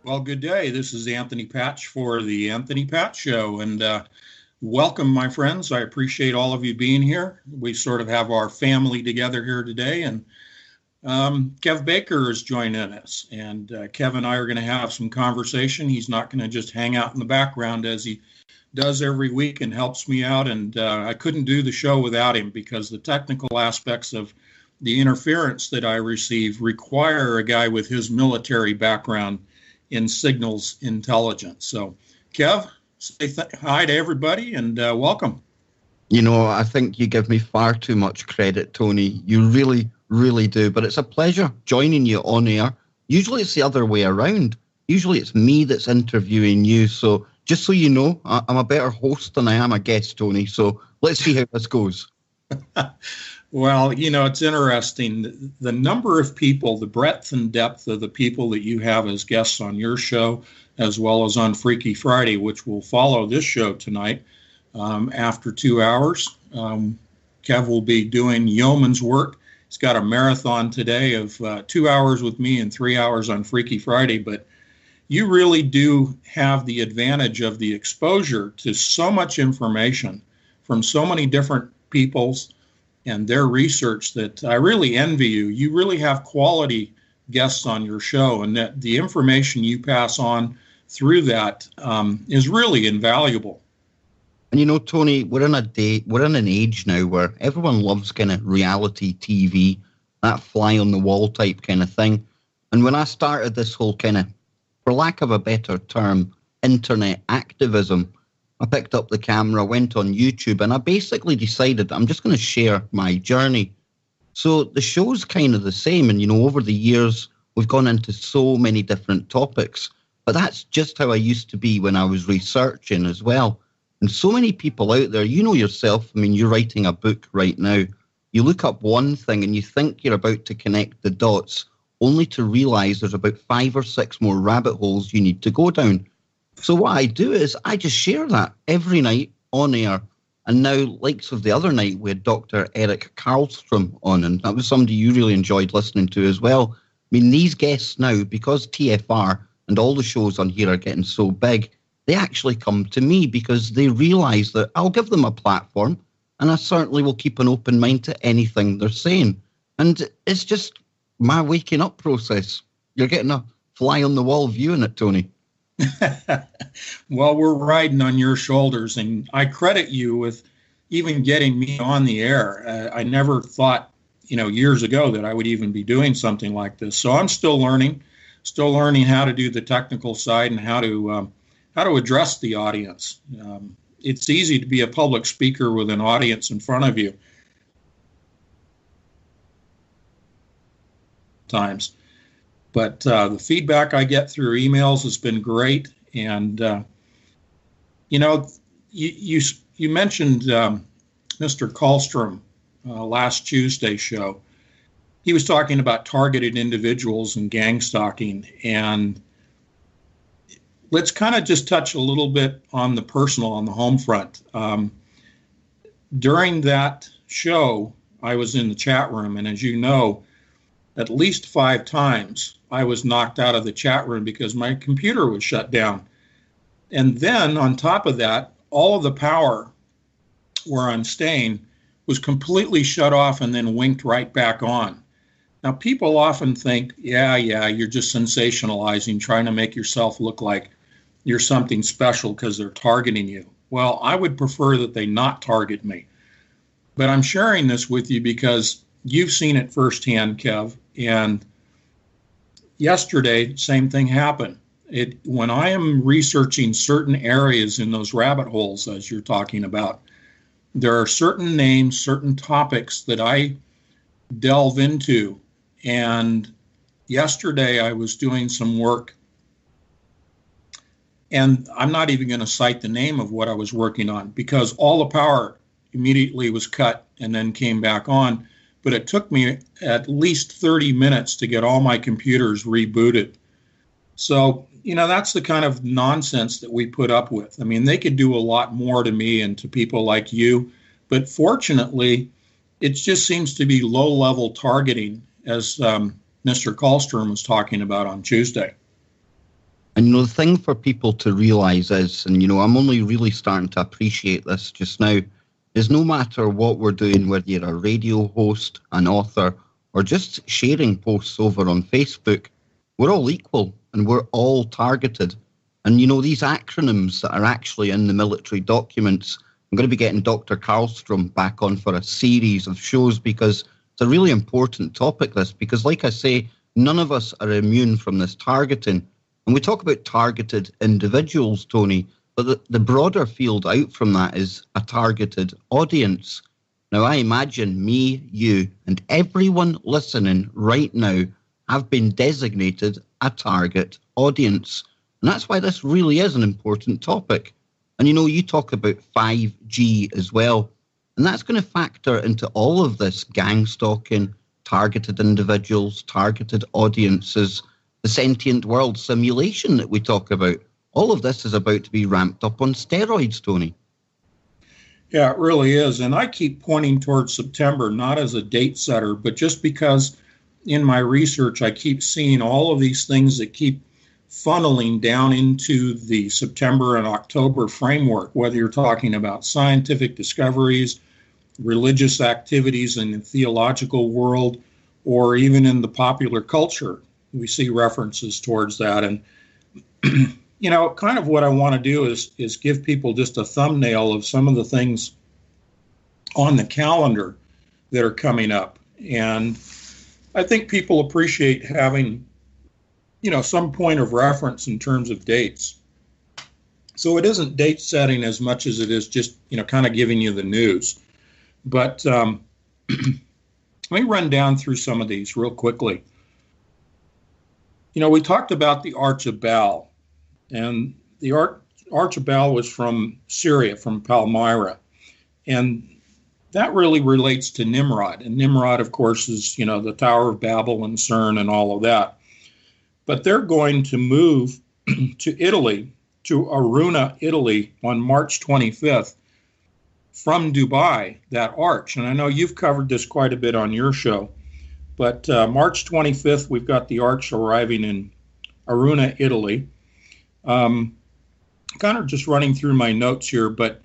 Well, good day. This is Anthony Patch for the Anthony Patch Show, and welcome, my friends. I appreciate all of you being here. We sort of have our family together here today, and Kev Baker is joining us, and Kev and I are going to have some conversation. He's not going to just hang out in the background as he does every week and helps me out, and I couldn't do the show without him because the technical aspects of the interference that I receive require a guy with his military background in signals intelligence. So, Kev, say hi to everybody and welcome. You know, I think you give me far too much credit, Tony. You really, really do. But it's a pleasure joining you on air. Usually it's the other way around. Usually it's me that's interviewing you. So just so you know, I'm a better host than I am a guest, Tony. So let's see how this goes. Well, you know, it's interesting. The number of people, the breadth and depth of the people that you have as guests on your show, as well as on Freaky Friday, which will follow this show tonight after 2 hours. Kev will be doing yeoman's work. He's got a marathon today of 2 hours with me and 3 hours on Freaky Friday. But you really do have the advantage of the exposure to so much information from so many different peoples and their research that I really envy you. You really have quality guests on your show, and that the information you pass on through that is really invaluable. And you know, Tony, we're in an age now where everyone loves kind of reality TV, that fly on the wall type kind of thing. And when I started this whole kind of, for lack of a better term, internet activism, I picked up the camera, went on YouTube, and I basically decided I'm just going to share my journey. So the show's kind of the same. And, you know, over the years, we've gone into so many different topics. But that's just how I used to be when I was researching as well. And so many people out there, you know yourself, I mean, you're writing a book right now. You look up one thing and you think you're about to connect the dots, only to realize there's about 5 or 6 more rabbit holes you need to go down. So what I do is I just share that every night on air. And now, likes of the other night, we had Dr. Eric Karlstrom on, and that was somebody you really enjoyed listening to as well. I mean, these guests now, because TFR and all the shows on here are getting so big, they actually come to me because they realise that I'll give them a platform, and I certainly will keep an open mind to anything they're saying. And it's just my waking up process. You're getting a fly on the wall view in it, Tony. Well, we're riding on your shoulders, and I credit you with even getting me on the air. I never thought, you know, years ago that I would even be doing something like this. So I'm still learning how to do the technical side and how to address the audience. It's easy to be a public speaker with an audience in front of you times. But the feedback I get through emails has been great. And, you know, you mentioned Mr. Karlstrom last Tuesday's show. He was talking about targeted individuals and gang stalking. And let's kind of just touch a little bit on the personal, on the home front. During that show, I was in the chat room. And as you know, at least 5 times I was knocked out of the chat room because my computer was shut down. And then on top of that, all of the power where I'm staying was completely shut off and then winked right back on. Now, people often think, yeah, you're just sensationalizing, trying to make yourself look like you're something special because they're targeting you. Well, I would prefer that they not target me. But I'm sharing this with you because you've seen it firsthand, Kev. And yesterday, same thing happened. When I am researching certain areas in those rabbit holes, as you're talking about, there are certain names, certain topics that I delve into. And yesterday I was doing some work, and I'm not even going to cite the name of what I was working on because all the power immediately was cut and then came back on. But it took me at least 30 minutes to get all my computers rebooted. So, you know, that's the kind of nonsense that we put up with. I mean, they could do a lot more to me and to people like you. But fortunately, it just seems to be low-level targeting, as Mr. Karlstrom was talking about on Tuesday. And, the thing for people to realise is, and, I'm only really starting to appreciate this just now, is no matter what we're doing, whether you're a radio host, an author, or just sharing posts over on Facebook, we're all equal and we're all targeted. And, these acronyms that are actually in the military documents, I'm going to be getting Dr. Karlstrom back on for a series of shows because it's a really important topic, this, because like I say, none of us are immune from this targeting. And we talk about targeted individuals, Tony, but the broader field out from that is a targeted audience. Now, I imagine me, you, and everyone listening right now have been designated a target audience. And that's why this really is an important topic. And, you talk about 5G as well. And that's going to factor into all of this gang stalking, targeted individuals, targeted audiences, the sentient world simulation that we talk about. All of this is about to be ramped up on steroids, Tony. Yeah, it really is. And I keep pointing towards September, not as a date setter, but just because in my research, I keep seeing all of these things that keep funneling down into the September and October framework, whether you're talking about scientific discoveries, religious activities in the theological world, or even in the popular culture. We see references towards that. And, kind of what I want to do is give people just a thumbnail of some of the things on the calendar that are coming up. And I think people appreciate having, some point of reference in terms of dates. So it isn't date setting as much as it is just, kind of giving you the news. But let me run down through some of these real quickly. We talked about the Arch of Baal, and the Arch of Baal was from Syria, from Palmyra. And that really relates to Nimrod. And Nimrod, of course, is, the Tower of Babel and CERN and all of that. But they're going to move to Italy, to Aruna, Italy, on March 25th from Dubai, that arch. And I know you've covered this quite a bit on your show. But March 25th, we've got the arch arriving in Aruna, Italy. Kind of just running through my notes here, but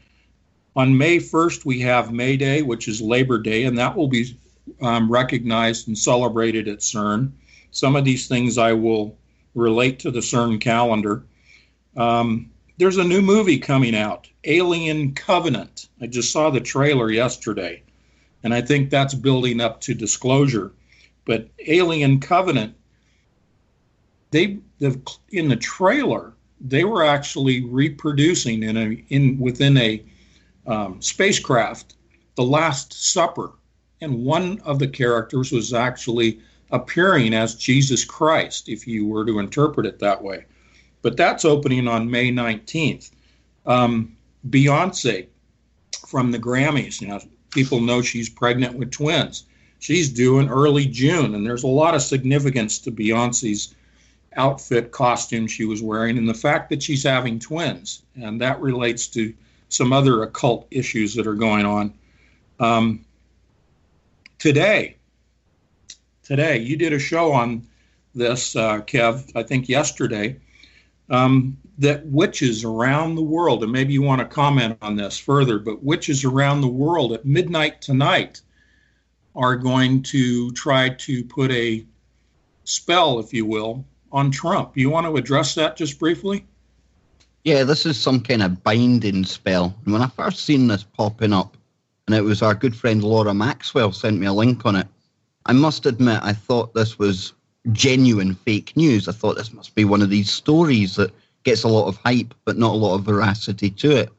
on May 1st, we have May Day, which is Labor Day, and that will be recognized and celebrated at CERN. Some of these things I will relate to the CERN calendar. There's a new movie coming out, Alien Covenant. I just saw the trailer yesterday, and I think that's building up to disclosure. But Alien Covenant, in the trailer, they were actually reproducing within a spacecraft the Last Supper, and one of the characters was actually appearing as Jesus Christ, if you were to interpret it that way. But that's opening on May 19th. Beyonce from the Grammys, people know she's pregnant with twins. She's due in early June, and there's a lot of significance to Beyonce's outfit, costume she was wearing, and the fact that she's having twins. And that relates to some other occult issues that are going on. Today, you did a show on this, Kev, I think yesterday, that witches around the world, and maybe you want to comment on this further, but witches around the world at midnight tonight are going to try to put a spell, if you will, on Trump. You want to address that just briefly? Yeah, this is some kind of binding spell. And when I first seen this popping up, and it was our good friend Laura Maxwell sent me a link on it, I must admit I thought this was genuine fake news. I thought this must be one of these stories that gets a lot of hype but not a lot of veracity to it.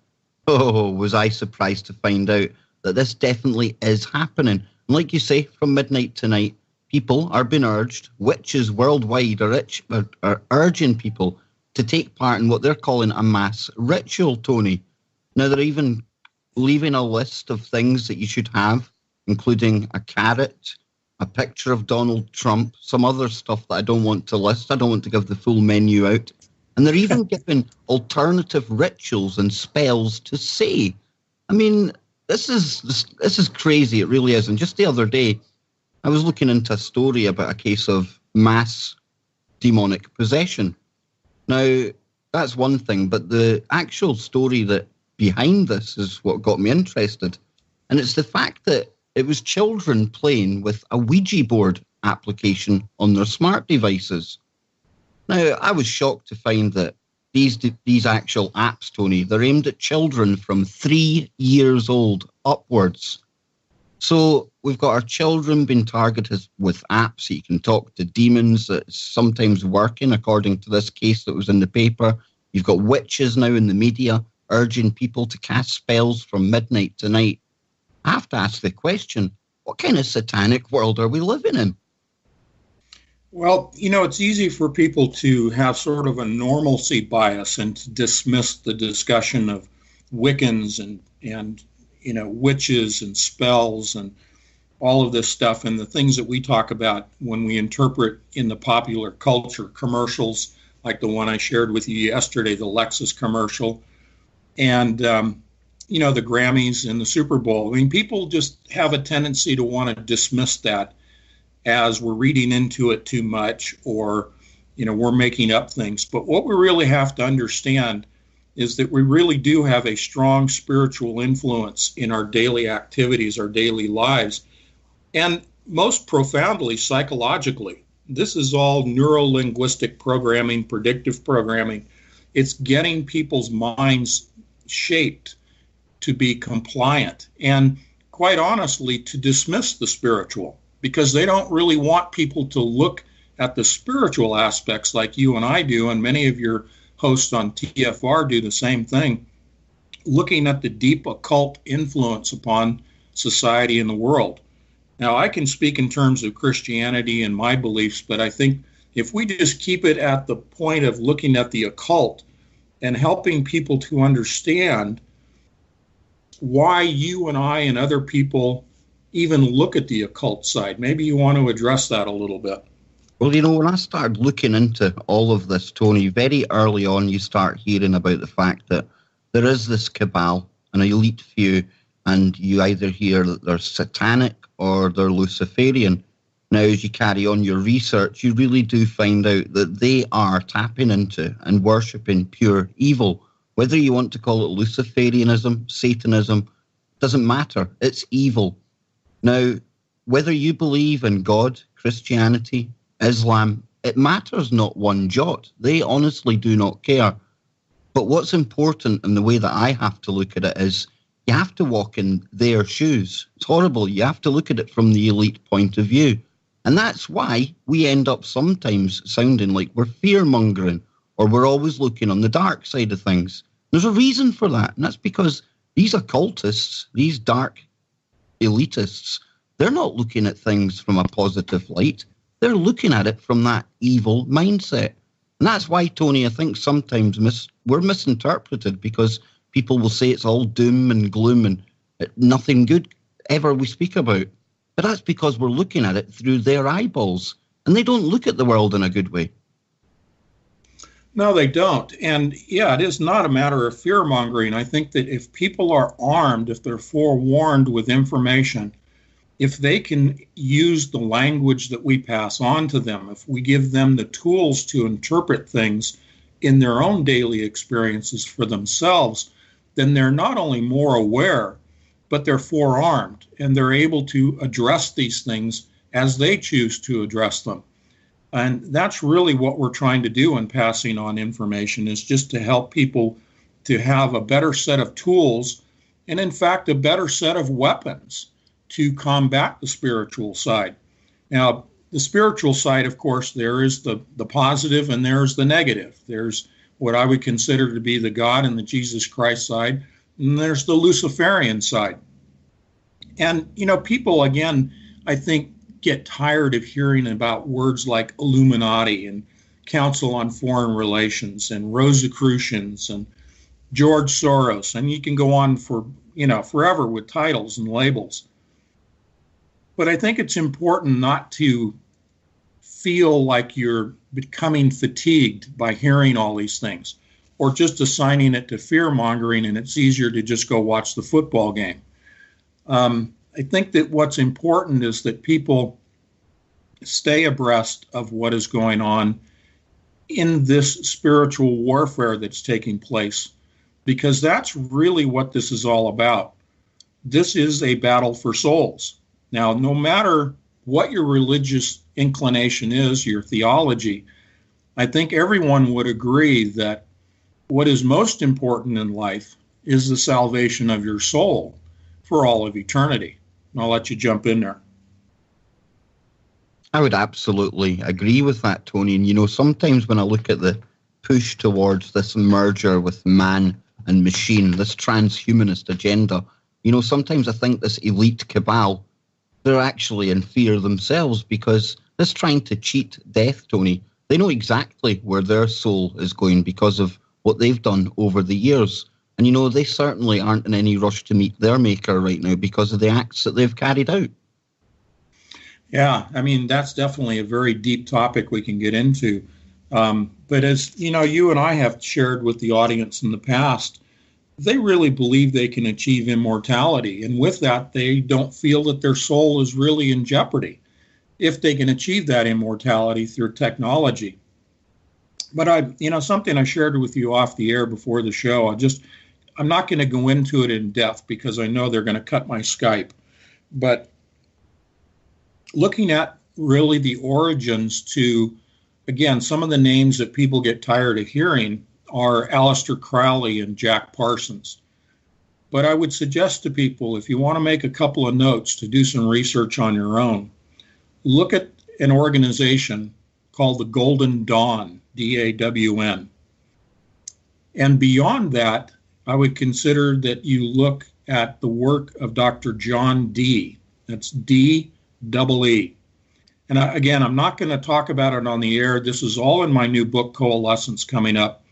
Oh, was I surprised to find out that this definitely is happening. And like you say, from midnight tonight, people are being urged, witches worldwide are urging people to take part in what they're calling a mass ritual, Tony. Now, they're even leaving a list of things that you should have, including a carrot, a picture of Donald Trump, some other stuff that I don't want to list. I don't want to give the full menu out. And they're even giving alternative rituals and spells to say. I mean, this is crazy. It really is. And just the other day, I was looking into a story about a case of mass demonic possession. Now, that's one thing, but the actual story that behind this is what got me interested. And it's the fact that it was children playing with a Ouija board application on their smart devices. Now, I was shocked to find that these actual apps, Tony, they're aimed at children from 3 years old upwards. So we've got our children being targeted with apps. You can talk to demons. That's sometimes working, according to this case that was in the paper. You've got witches now in the media urging people to cast spells from midnight to night. I have to ask the question, what kind of satanic world are we living in? Well, it's easy for people to have sort of a normalcy bias and to dismiss the discussion of Wiccans and witches and spells and all of this stuff and the things that we talk about when we interpret in the popular culture commercials like the one I shared with you yesterday, the Lexus commercial, and the Grammys and the Super Bowl. I mean, people just have a tendency to want to dismiss that as we're reading into it too much, or we're making up things. But what we really have to understand is that we really do have a strong spiritual influence in our daily activities, our daily lives, and most profoundly psychologically. This is all neuro-linguistic programming, predictive programming. It's getting people's minds shaped to be compliant and, quite honestly, to dismiss the spiritual, because they don't really want people to look at the spiritual aspects like you and I do, and many of your hosts on TFR do the same thing, looking at the deep occult influence upon society and the world. Now, I can speak in terms of Christianity and my beliefs, but I think if we just keep it at the point of looking at the occult and helping people to understand why you and I and other people even look at the occult side. Maybe you want to address that a little bit. Well, when I started looking into all of this, Tony, very early on you start hearing about the fact that there is this cabal, an elite few, and you either hear that they're satanic or they're Luciferian. Now, as you carry on your research, you really do find out that they are tapping into and worshipping pure evil. Whether you want to call it Luciferianism, Satanism, doesn't matter. It's evil. Now, whether you believe in God, Christianity, Islam, it matters not one jot. They honestly do not care. But what's important, and the way that I have to look at it, is you have to walk in their shoes. It's horrible. You have to look at it from the elite point of view. And that's why we end up sometimes sounding like we're fear-mongering or we're always looking on the dark side of things. There's a reason for that, and that's because these occultists, these dark elitists, they're not looking at things from a positive light. They're looking at it from that evil mindset. And that's why, Tony, I think sometimes we're misinterpreted, because people will say it's all doom and gloom and nothing good ever we speak about. But that's because we're looking at it through their eyeballs, and they don't look at the world in a good way. No, they don't. And yeah, it is not a matter of fear-mongering. I think that if people are armed, if they're forewarned with information, if they can use the language that we pass on to them, if we give them the tools to interpret things in their own daily experiences for themselves, then they're not only more aware, but they're forearmed, and they're able to address these things as they choose to address them. And that's really what we're trying to do in passing on information, is just to help people to have a better set of tools and, in fact, a better set of weapons to combat the spiritual side. Now, the spiritual side, of course, there is the positive and there's the negative. There's what I would consider to be the God and the Jesus Christ side, and there's the Luciferian side. And, people, again, I think, get tired of hearing about words like Illuminati and Council on Foreign Relations and Rosicrucians and George Soros, and you can go on for forever with titles and labels. But I think it's important not to feel like you're becoming fatigued by hearing all these things, or just assigning it to fear-mongering, and it's easier to just go watch the football game. I think that what's important is that people stay abreast of what is going on in this spiritual warfare that's taking place, because that's really what this is all about. This is a battle for souls. Now, no matter what your religious inclination is, your theology, I think everyone would agree that what is most important in life is the salvation of your soul for all of eternity. And I'll let you jump in there. I would absolutely agree with that, Tony. And, sometimes when I look at the push towards this merger with man and machine, this transhumanist agenda, sometimes I think this elite cabal, they're actually in fear themselves, because this trying to cheat death, Tony, they know exactly where their soul is going because of what they've done over the years. And, they certainly aren't in any rush to meet their maker right now because of the acts that they've carried out. Yeah, I mean, that's definitely a very deep topic we can get into. But as you and I have shared with the audience in the past, they really believe they can achieve immortality. And with that, they don't feel that their soul is really in jeopardy if they can achieve that immortality through technology. But something I shared with you off the air before the show, I'm not going to go into it in depth because I know they're going to cut my Skype. But looking at really the origins to, again, some of the names that people get tired of hearing are Aleister Crowley and Jack Parsons. But I would suggest to people, if you want to make a couple of notes to do some research on your own, look at an organization called the Golden Dawn, DAWN. And beyond that, I would consider that you look at the work of Dr. John Dee. That's D-E-E. And again, I'm not going to talk about it on the air. This is all in my new book, Coalescence, coming up.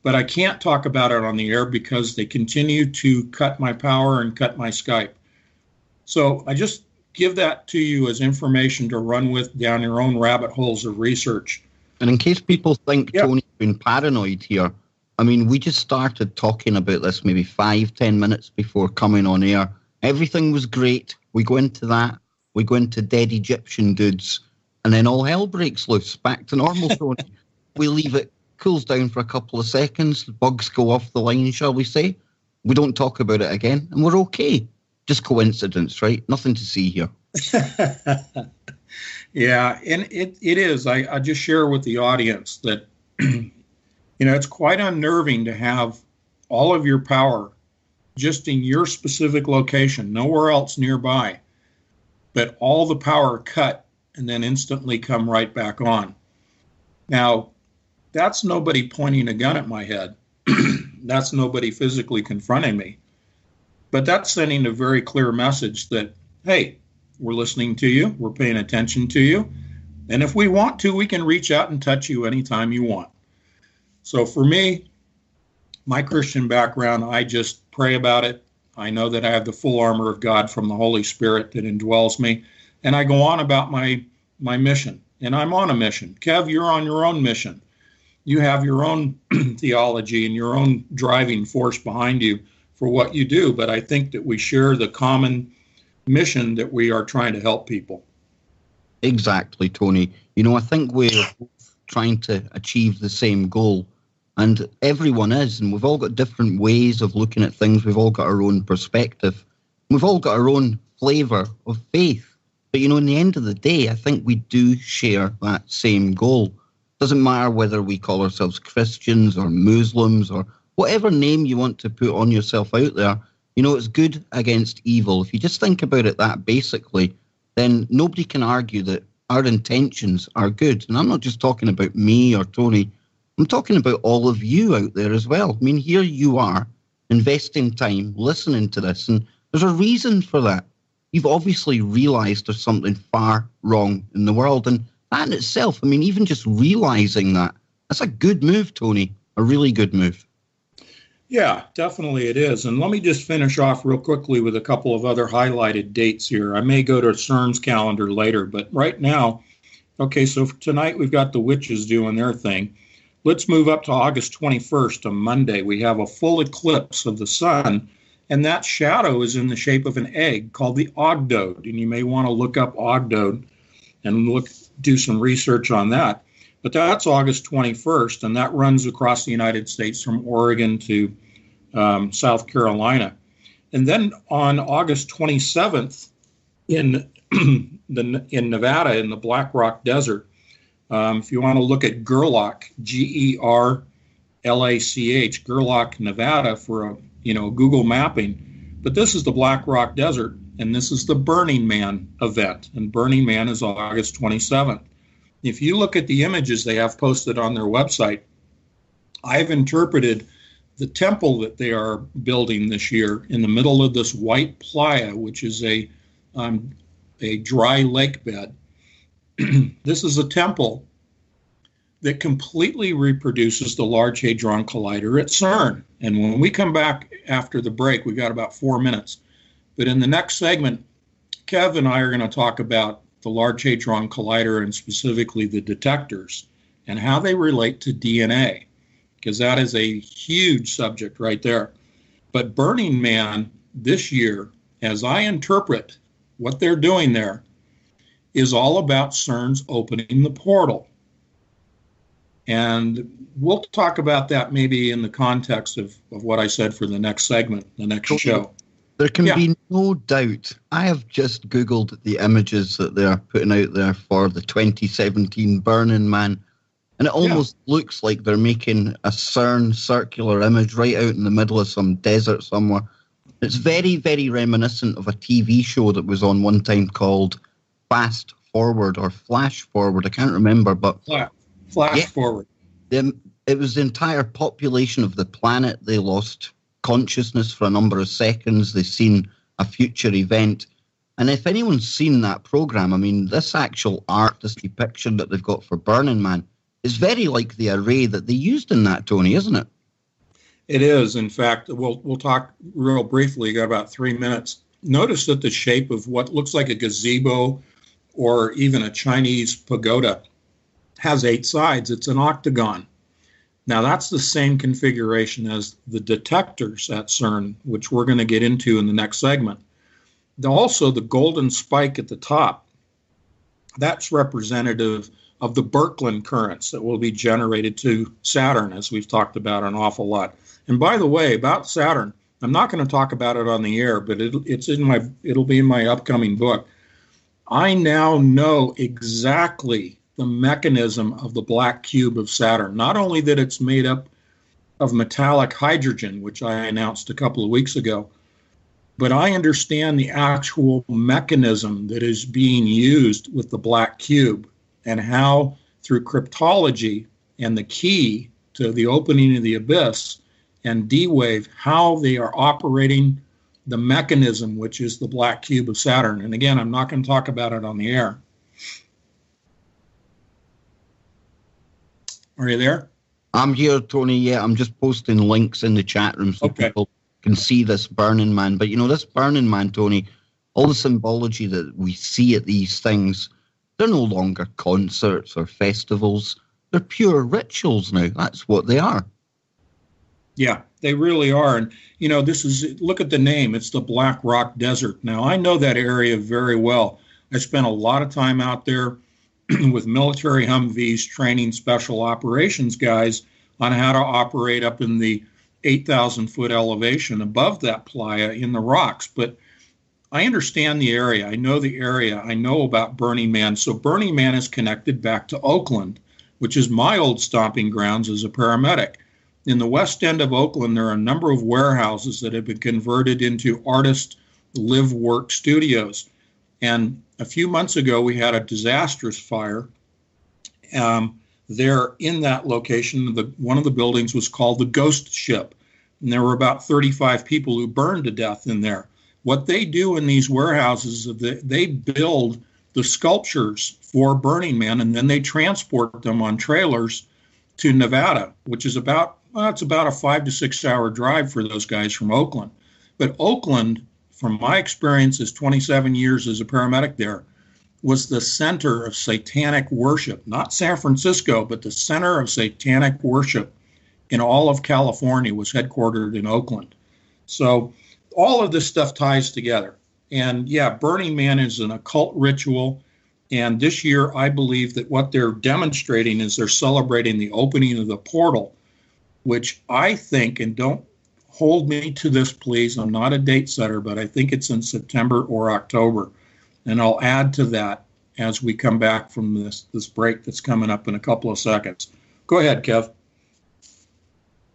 But I can't talk about it on the air because they continue to cut my power and cut my Skype. So I just give that to you as information to run with down your own rabbit holes of research. And in case people think Tony's been paranoid here, I mean, we just started talking about this maybe 5-10 minutes before coming on air. Everything was great. We go into that. We go into dead Egyptian dudes, and then all hell breaks loose, back to normal, Tony. We leave it, cools down for a couple of seconds, the bugs go off the line, shall we say. We don't talk about it again, and we're okay. Just coincidence, right? Nothing to see here. Yeah, and it is. I just share with the audience that, it's quite unnerving to have all of your power just in your specific location, nowhere else nearby, but all the power cut and then instantly come right back on. Now, that's nobody pointing a gun at my head. That's nobody physically confronting me. But that's sending a very clear message that, hey, we're listening to you, we're paying attention to you, and if we want to, we can reach out and touch you anytime you want. So for me, my Christian background, I just pray about it. I know that I have the full armor of God from the Holy Spirit that indwells me, and I go on about my mission, and I'm on a mission. Kev, you're on your own mission. You have your own theology and your own driving force behind you for what you do, but I think that we share the common mission that we are trying to help people. Exactly, Tony. I think we're trying to achieve the same goal, and everyone is, and we've all got different ways of looking at things. We've all got our own perspective. We've all got our own flavour of faith. But, in the end of the day, I think we do share that same goal. Doesn't matter whether we call ourselves Christians or Muslims or whatever name you want to put on yourself out there. It's good against evil. If you just think about it that basically, then nobody can argue that our intentions are good. And I'm not just talking about me or Tony. I'm talking about all of you out there as well. I mean, here you are investing time listening to this, and there's a reason for that. You've obviously realised there's something far wrong in the world. And that in itself, I mean, even just realising that's a good move, Tony, a really good move. Yeah, definitely it is. And let me just finish off real quickly with a couple of other highlighted dates here. I may go to CERN's calendar later, but right now, okay, so tonight we've got the witches doing their thing. Let's move up to August 21st, a Monday. We have a full eclipse of the sun, and that shadow is in the shape of an egg called the Ogdoad. And you may want to look up Ogdoad and do some research on that. But that's August 21st, and that runs across the United States from Oregon to South Carolina. And then on August 27th in in Nevada, in the Black Rock Desert, if you want to look at Gerlach, Gerlach, Gerlach, Nevada, for a Google mapping. But this is the Black Rock Desert, and this is the Burning Man event. And Burning Man is August 27th. If you look at the images they have posted on their website, I've interpreted the temple that they are building this year in the middle of this white playa, which is a dry lake bed. This is a temple that completely reproduces the Large Hadron Collider at CERN. And when we come back after the break, we got about 4 minutes. But in the next segment, Kev and I are going to talk about the Large Hadron Collider and specifically the detectors and how they relate to DNA, because that is a huge subject right there. But Burning Man this year, as I interpret what they're doing there, is all about CERN's opening the portal. And we'll talk about that maybe in the context of what I said for the next segment, the next show. There can be no doubt. I have just Googled the images that they're putting out there for the 2017 Burning Man, and it almost looks like they're making a CERN circular image right out in the middle of some desert somewhere. It's very, very reminiscent of a TV show that was on one time called Fast Forward or Flash Forward. I can't remember, but Flash Forward. It was the entire population of the planet. They lost consciousness for a number of seconds. They've seen a future event. And if anyone's seen that program, I mean, this actual art, this depiction that they've got for Burning Man is very like the array that they used in that, Tony, isn't it? It is. In fact, we'll talk real briefly. Got about 3 minutes. Notice that the shape of what looks like a gazebo or even a Chinese pagoda has 8 sides. It's an octagon. Now, that's the same configuration as the detectors at CERN, which we're going to get into in the next segment. Also, the golden spike at the top, that's representative of the Birkeland currents that will be generated to Saturn, as we've talked about an awful lot. And by the way, about Saturn, I'm not going to talk about it on the air, but it'll be in my upcoming book. I now know exactly the mechanism of the black cube of Saturn. Not only that it's made up of metallic hydrogen, which I announced a couple of weeks ago, but I understand the actual mechanism that is being used with the black cube and how, through cryptology and the key to the opening of the abyss and D-Wave, how they are operating the mechanism, which is the black cube of Saturn. And again, I'm not going to talk about it on the air. Are you there? I'm here, Tony. Yeah, I'm just posting links in the chat room so people can see this Burning Man. But, this Burning Man, Tony, all the symbology that we see at these things, they're no longer concerts or festivals. They're pure rituals now. That's what they are. Yeah, they really are. And, look at the name. It's the Black Rock Desert. Now, I know that area very well. I spent a lot of time out there with military Humvees training special operations guys on how to operate up in the 8,000-foot elevation above that playa in the rocks. But I understand the area. I know the area. I know about Burning Man. So Burning Man is connected back to Oakland, which is my old stomping grounds as a paramedic. In the west end of Oakland, there are a number of warehouses that have been converted into artist live-work studios. And a few months ago, we had a disastrous fire there in that location. One of the buildings was called the Ghost Ship, and there were about 35 people who burned to death in there. What they do in these warehouses is they build the sculptures for Burning Man, and then they transport them on trailers to Nevada, which is about a 5 to 6 hour drive for those guys from Oakland. But Oakland, from my experience as 27 years as a paramedic there, was the center of satanic worship. Not San Francisco, but the center of satanic worship in all of California was headquartered in Oakland. So all of this stuff ties together. And yeah, Burning Man is an occult ritual. And this year, I believe that what they're demonstrating is they're celebrating the opening of the portal, which I think, and don't hold me to this, please, I'm not a date setter, but I think it's in September or October. And I'll add to that as we come back from this break that's coming up in a couple of seconds. Go ahead, Kev.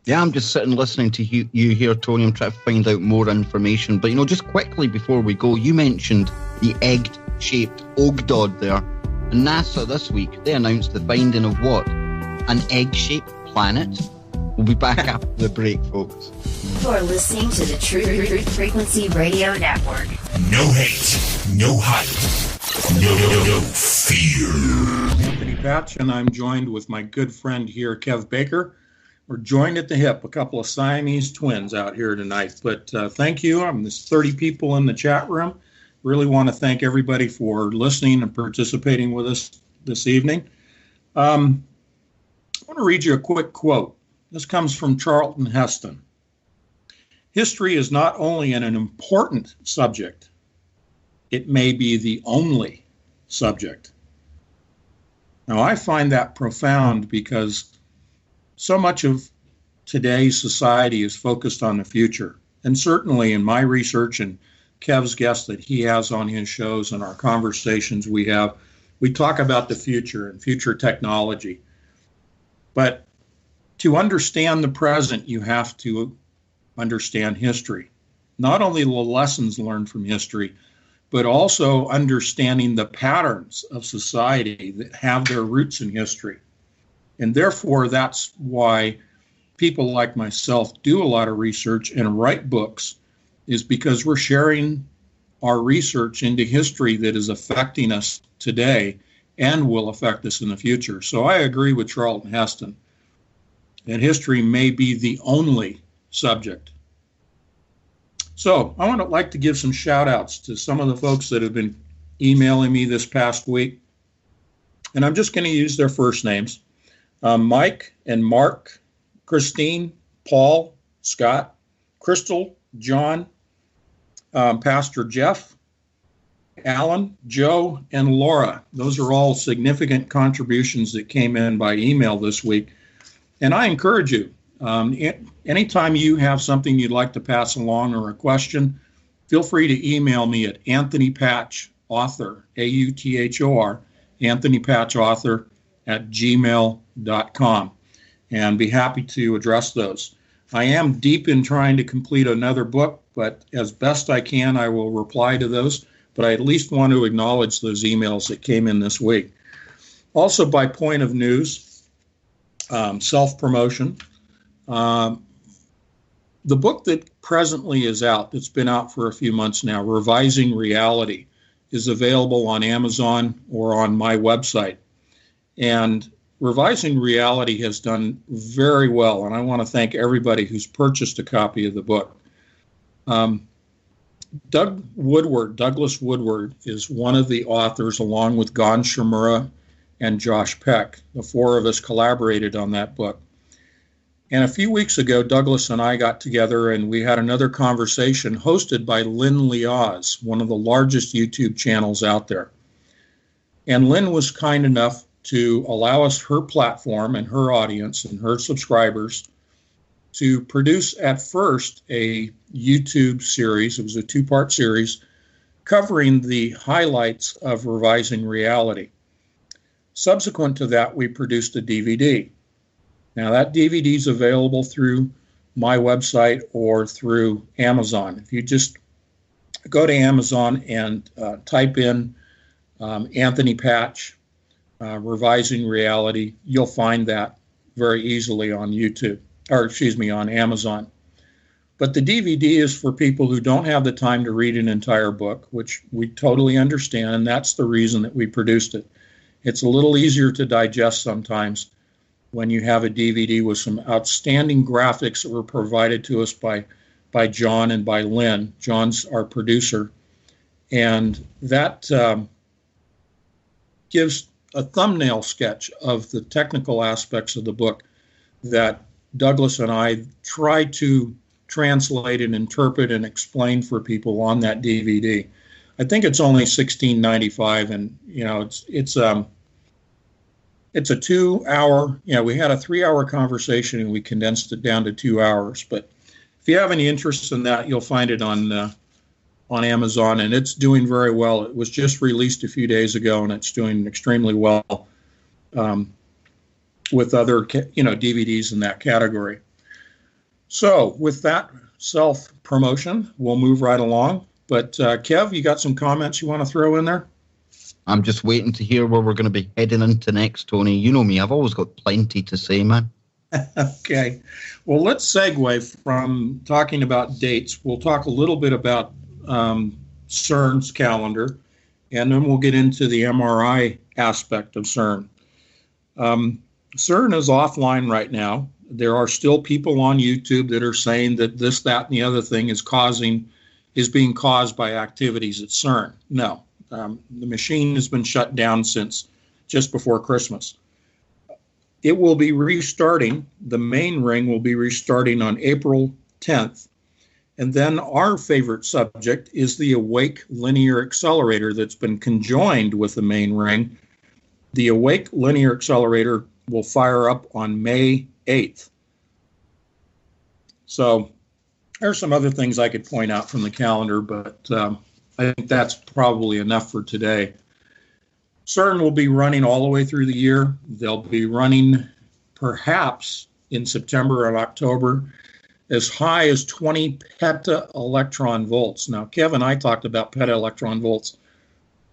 Yeah, I'm just sitting listening to you here, Tony. I'm trying to find out more information. But, just quickly before we go, you mentioned the egg-shaped Ogdod there. And NASA this week, they announced the finding of what? An egg-shaped planet? We'll be back after the break, folks. You're listening to the Truth Frequency Radio Network. No hate, no hype, no fear. Anthony Patch, and I'm joined with my good friend here, Kev Baker. We're joined at the hip, a couple of Siamese twins out here tonight. But thank you. There's 30 people in the chat room. Really want to thank everybody for listening and participating with us this evening. I want to read you a quick quote. This comes from Charlton Heston. History is not only an important subject, it may be the only subject. Now, I find that profound because so much of today's society is focused on the future. And certainly in my research and Kev's guests that he has on his shows and our conversations we have, we talk about the future and future technology. But to understand the present, you have to understand history. Not only the lessons learned from history, but also understanding the patterns of society that have their roots in history. And therefore, that's why people like myself do a lot of research and write books, is because we're sharing our research into history that is affecting us today and will affect us in the future. So I agree with Charlton Heston that history may be the only subject. So I would like to give some shout outs to some of the folks that have been emailing me this past week. And I'm just going to use their first names. Mike and Mark, Christine, Paul, Scott, Crystal, John, Pastor Jeff, Alan, Joe, and Laura. Those are all significant contributions that came in by email this week. And I encourage you, anytime you have something you'd like to pass along or a question, feel free to email me at Anthony Patch Author, A-U-T-H-O-R, Anthony Patch Author @gmail.com, and be happy to address those. I am deep in trying to complete another book, but as best I can, I will reply to those. But I at least want to acknowledge those emails that came in this week. Also, by point of news, self-promotion. The book that presently is out, that's been out for a few months now, Revising Reality, is available on Amazon or on my website. And Revising Reality has done very well, and I want to thank everybody who's purchased a copy of the book. Douglas Woodward is one of the authors, along with Gon Shimura and Josh Peck. The four of us collaborated on that book. And a few weeks ago, Douglas and I got together and we had another conversation hosted by Lynn Liaz, one of the largest YouTube channels out there. And Lynn was kind enough to allow us her platform and her audience and her subscribers to produce at first a YouTube series. It was a two-part series covering the highlights of Revising Reality. Subsequent to that, we produced a DVD. Now, that DVD is available through my website or through Amazon. If you just go to Amazon and type in Anthony Patch, Revising Reality, you'll find that very easily on on Amazon. But the DVD is for people who don't have the time to read an entire book, which we totally understand, and that's the reason that we produced it. It's a little easier to digest sometimes when you have a DVD with some outstanding graphics that were provided to us by John and by Lynn. John's our producer. And that gives a thumbnail sketch of the technical aspects of the book that Douglas and I try to translate and interpret and explain for people on that DVD. I think it's only $16.95, and it's a 2 hour. We had a 3 hour conversation and we condensed it down to 2 hours. But if you have any interest in that, you'll find it on Amazon, and it's doing very well. It was just released a few days ago, and it's doing extremely well with other DVDs in that category. So with that self-promotion, we'll move right along. But Kev, you got some comments you want to throw in there? I'm just waiting to hear where we're going to be heading into next, Tony. You know me, I've always got plenty to say, man. Okay. Well, let's segue from talking about dates. We'll talk a little bit about CERN's calendar, and then we'll get into the MRI aspect of CERN. CERN is offline right now. There are still people on YouTube that are saying that this, that, and the other thing is being caused by activities at CERN. No, the machine has been shut down since just before Christmas. It will be restarting. The main ring will be restarting on April 10th. And then our favorite subject is the Awake Linear Accelerator that's been conjoined with the main ring. The Awake Linear Accelerator will fire up on May 8th. So there's some other things I could point out from the calendar, but I think that's probably enough for today. CERN will be running all the way through the year. They'll be running perhaps in September and October as high as 20 peta-electron volts. Now, Kevin and I talked about peta-electron volts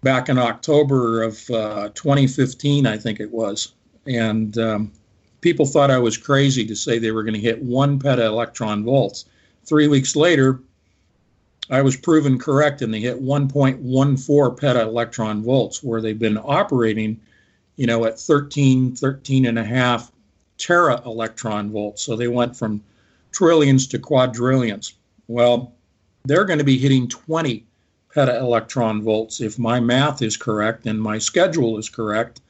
back in October of 2015, I think it was. And people thought I was crazy to say they were going to hit 1 peta-electron volts. 3 weeks later, I was proven correct, and they hit 1.14 peta-electron volts, where they've been operating, at 13 and a half tera-electron volts. So they went from trillions to quadrillions. Well, they're going to be hitting 20 peta-electron volts, if my math is correct and my schedule is correct,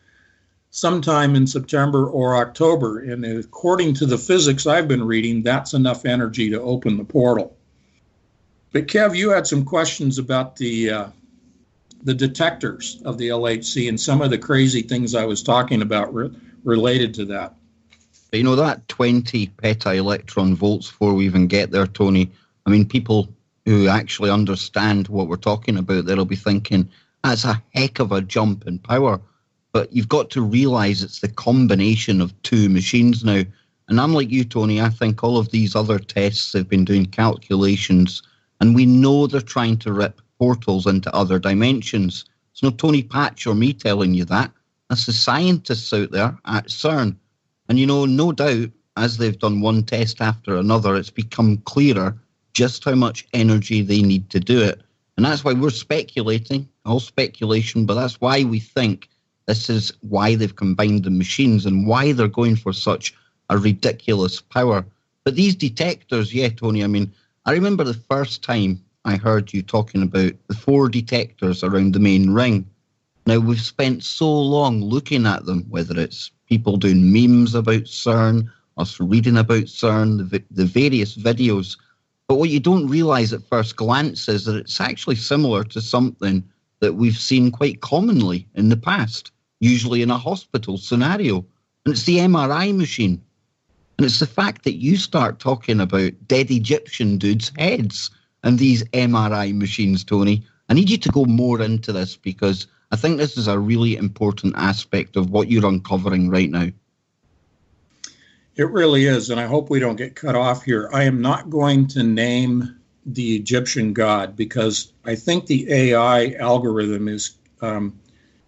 sometime in September or October. And according to the physics I've been reading, that's enough energy to open the portal. But Kev, you had some questions about the detectors of the LHC and some of the crazy things I was talking about related to that. That 20 peta-electron volts, before we even get there, Tony, I mean, people who actually understand what we're talking about, they'll be thinking, that's a heck of a jump in power. But you've got to realize it's the combination of two machines now. And I'm like you, Tony, I think all of these other tests have been doing calculations, and we know they're trying to rip portals into other dimensions. It's not Tony Patch or me telling you that. That's the scientists out there at CERN. And, no doubt, as they've done one test after another, it's become clearer just how much energy they need to do it. And that's why we're speculating, all speculation, but that's why we think this is why they've combined the machines and why they're going for such a ridiculous power. But these detectors, yeah, Tony, I mean, I remember the first time I heard you talking about the 4 detectors around the main ring. Now, we've spent so long looking at them, whether it's people doing memes about CERN, us reading about CERN, the various videos. But what you don't realize at first glance is that it's actually similar to something that we've seen quite commonly in the past, usually in a hospital scenario. And it's the MRI machine. And it's the fact that you start talking about dead Egyptian dudes' heads and these MRI machines, Tony. I need you to go more into this, because I think this is a really important aspect of what you're uncovering right now. It really is, and I hope we don't get cut off here. I am not going to name the Egyptian god, because I think the AI algorithm is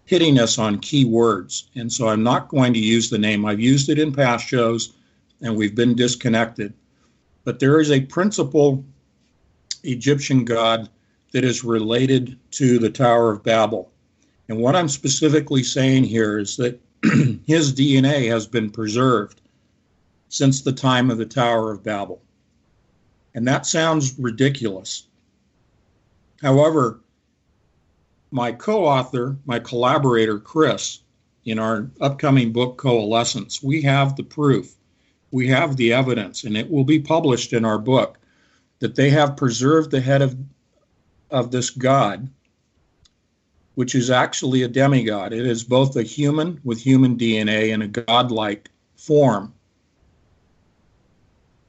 hitting us on key words, and so I'm not going to use the name. I've used it in past shows, and we've been disconnected. But there is a principal Egyptian god that is related to the Tower of Babel. And what I'm specifically saying here is that his DNA has been preserved since the time of the Tower of Babel. And that sounds ridiculous. However, my co-author, my collaborator, Chris, in our upcoming book, Coalescence, we have the proof, we have the evidence, and it will be published in our book, that they have preserved the head of this god which is actually a demigod. It is both a human with human DNA and a godlike form.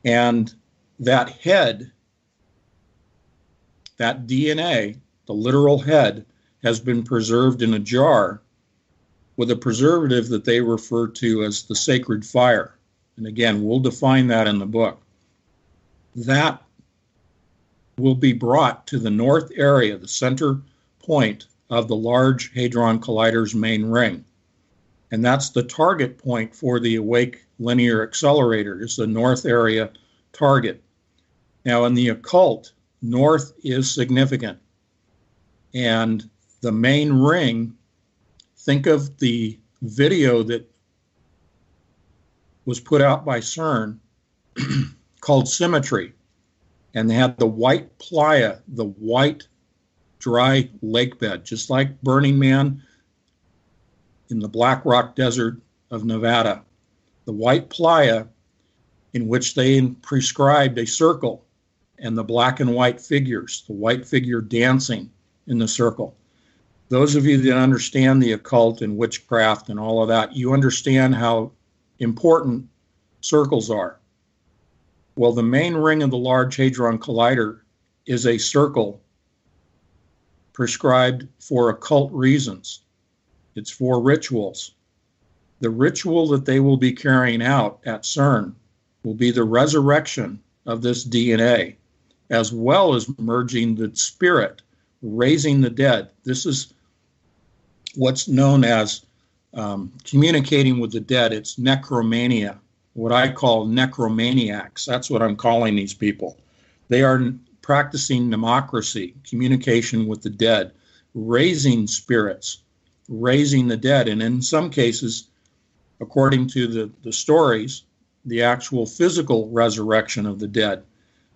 And that head, that DNA, the literal head, has been preserved in a jar with a preservative that they refer to as the sacred fire. And again, we'll define that in the book. That will be brought to the north area, the center point of the Large Hadron Collider's main ring. And that's the target point for the Awake Linear Accelerator, is the north area target. Now, in the occult, north is significant. And the main ring, think of the video that was put out by CERN called Symmetry. And they had the white playa, the white dry lake bed, just like Burning Man in the Black Rock Desert of Nevada. The white playa in which they prescribed a circle and the black and white figures, the white figure dancing in the circle. Those of you that understand the occult and witchcraft and all of that, you understand how important circles are. Well, the main ring of the Large Hadron Collider is a circle prescribed for occult reasons. It's for rituals. The ritual that they will be carrying out at CERN will be the resurrection of this DNA, as well as merging the spirit, raising the dead. This is what's known as communicating with the dead. It's necromania, what I call necromaniacs. That's what I'm calling these people. They are practicing democracy, communication with the dead, raising spirits, raising the dead, and in some cases, according to the stories, the actual physical resurrection of the dead,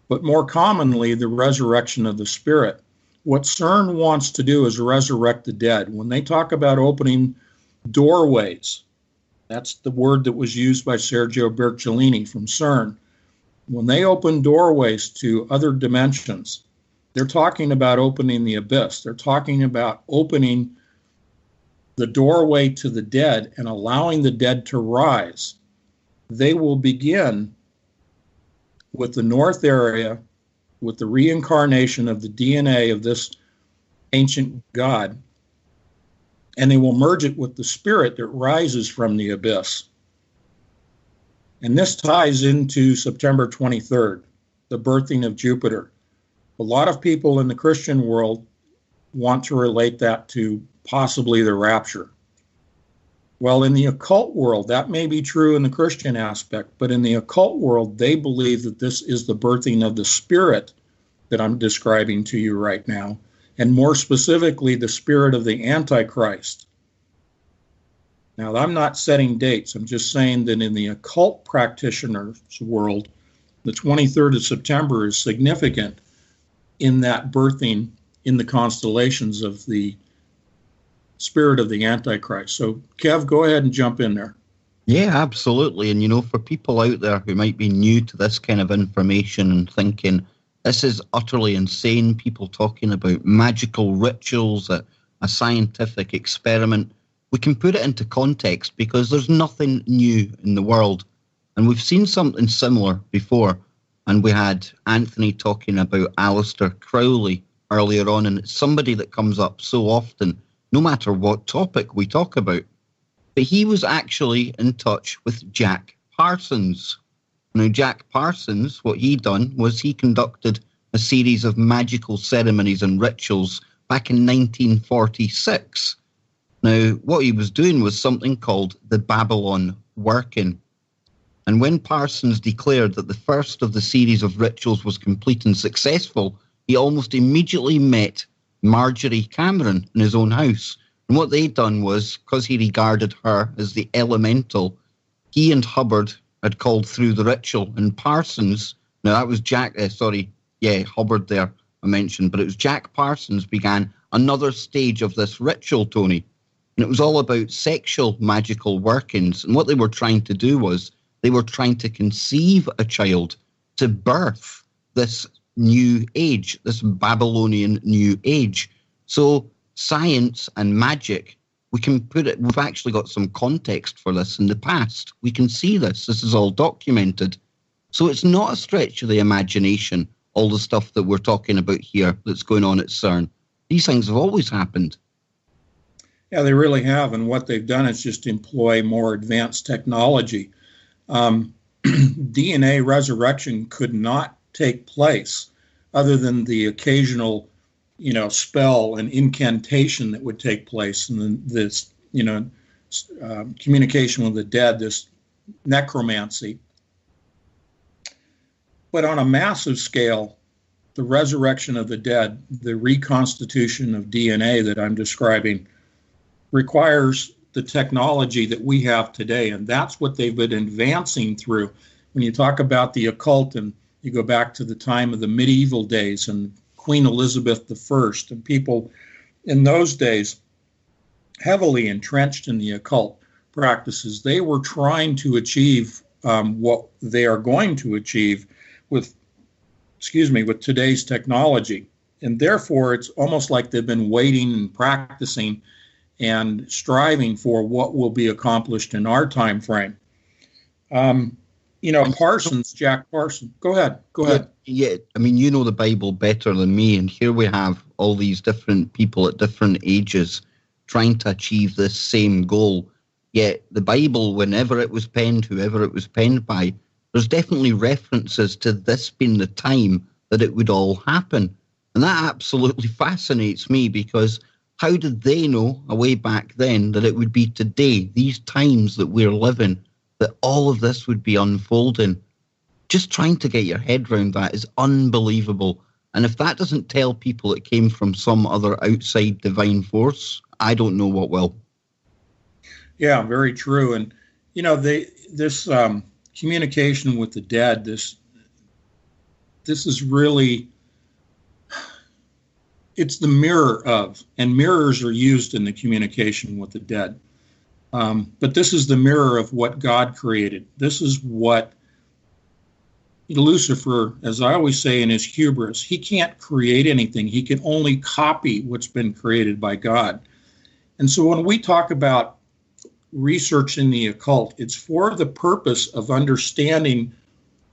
but more commonly, the resurrection of the spirit. What CERN wants to do is resurrect the dead. When they talk about opening doorways, that's the word that was used by Sergio Bercellini from CERN. When they open doorways to other dimensions, they're talking about opening the abyss. They're talking about opening the doorway to the dead and allowing the dead to rise. They will begin with the north area, with the reincarnation of the DNA of this ancient god, and they will merge it with the spirit that rises from the abyss. And this ties into September 23rd, the birthing of Jupiter. A lot of people in the Christian world want to relate that to possibly the rapture. Well, in the occult world, that may be true in the Christian aspect, but in the occult world, they believe that this is the birthing of the spirit that I'm describing to you right now, and more specifically, the spirit of the Antichrist. Now, I'm not setting dates. I'm just saying that in the occult practitioners' world, the 23rd of September is significant in that birthing in the constellations of the spirit of the Antichrist. So, Kev, go ahead and jump in there. Yeah, absolutely. And, you know, for people out there who might be new to this kind of information and thinking, this is utterly insane, people talking about magical rituals, a scientific experiment, we can put it into context because there's nothing new in the world. And we've seen something similar before. And we had Anthony talking about Aleister Crowley earlier on, and it's somebody that comes up so often, no matter what topic we talk about. But he was actually in touch with Jack Parsons. Now, Jack Parsons, what he done was he conducted a series of magical ceremonies and rituals back in 1946. Now, what he was doing was something called the Babylon Working. And when Parsons declared that the first of the series of rituals was complete and successful, he almost immediately met Marjorie Cameron in his own house. And what they'd done was, because he regarded her as the elemental, he and Hubbard had called through the ritual. And Parsons, now that was Hubbard there I mentioned, but it was Jack Parsons began another stage of this ritual, Tony. And it was all about sexual magical workings. And what they were trying to do was they were trying to conceive a child to birth this new age, this Babylonian new age. So science and magic, we can put it, we've actually got some context for this in the past. We can see this. This is all documented. So it's not a stretch of the imagination, all the stuff that we're talking about here that's going on at CERN. These things have always happened. Yeah, they really have. And what they've done is just employ more advanced technology. DNA resurrection could not take place other than the occasional, spell and incantation that would take place, and then this, communication with the dead, this necromancy. But on a massive scale, the resurrection of the dead, the reconstitution of DNA that I'm describing, requires the technology that we have today, and that's what they've been advancing through. When you talk about the occult, and you go back to the time of the medieval days and Queen Elizabeth I, and people in those days heavily entrenched in the occult practices, they were trying to achieve what they are going to achieve with today's technology. And therefore, it's almost like they've been waiting and practicing and striving for what will be accomplished in our time frame. Jack Parsons. Go ahead. Yeah, I mean, you know the Bible better than me, and here we have all these different people at different ages trying to achieve this same goal. Yet the Bible, whenever it was penned, whoever it was penned by, there's definitely references to this being the time that it would all happen. And that absolutely fascinates me, because how did they know way back then that it would be today, these times that we're living, that all of this would be unfolding? Just trying to get your head around that is unbelievable. And if that doesn't tell people it came from some other outside divine force, I don't know what will. Yeah, very true. And, this communication with the dead, this is really, it's the mirror of, and mirrors are used in the communication with the dead. But this is the mirror of what God created. This is what Lucifer, as I always say, in his hubris, he can't create anything. He can only copy what's been created by God. And so when we talk about researching the occult, it's for the purpose of understanding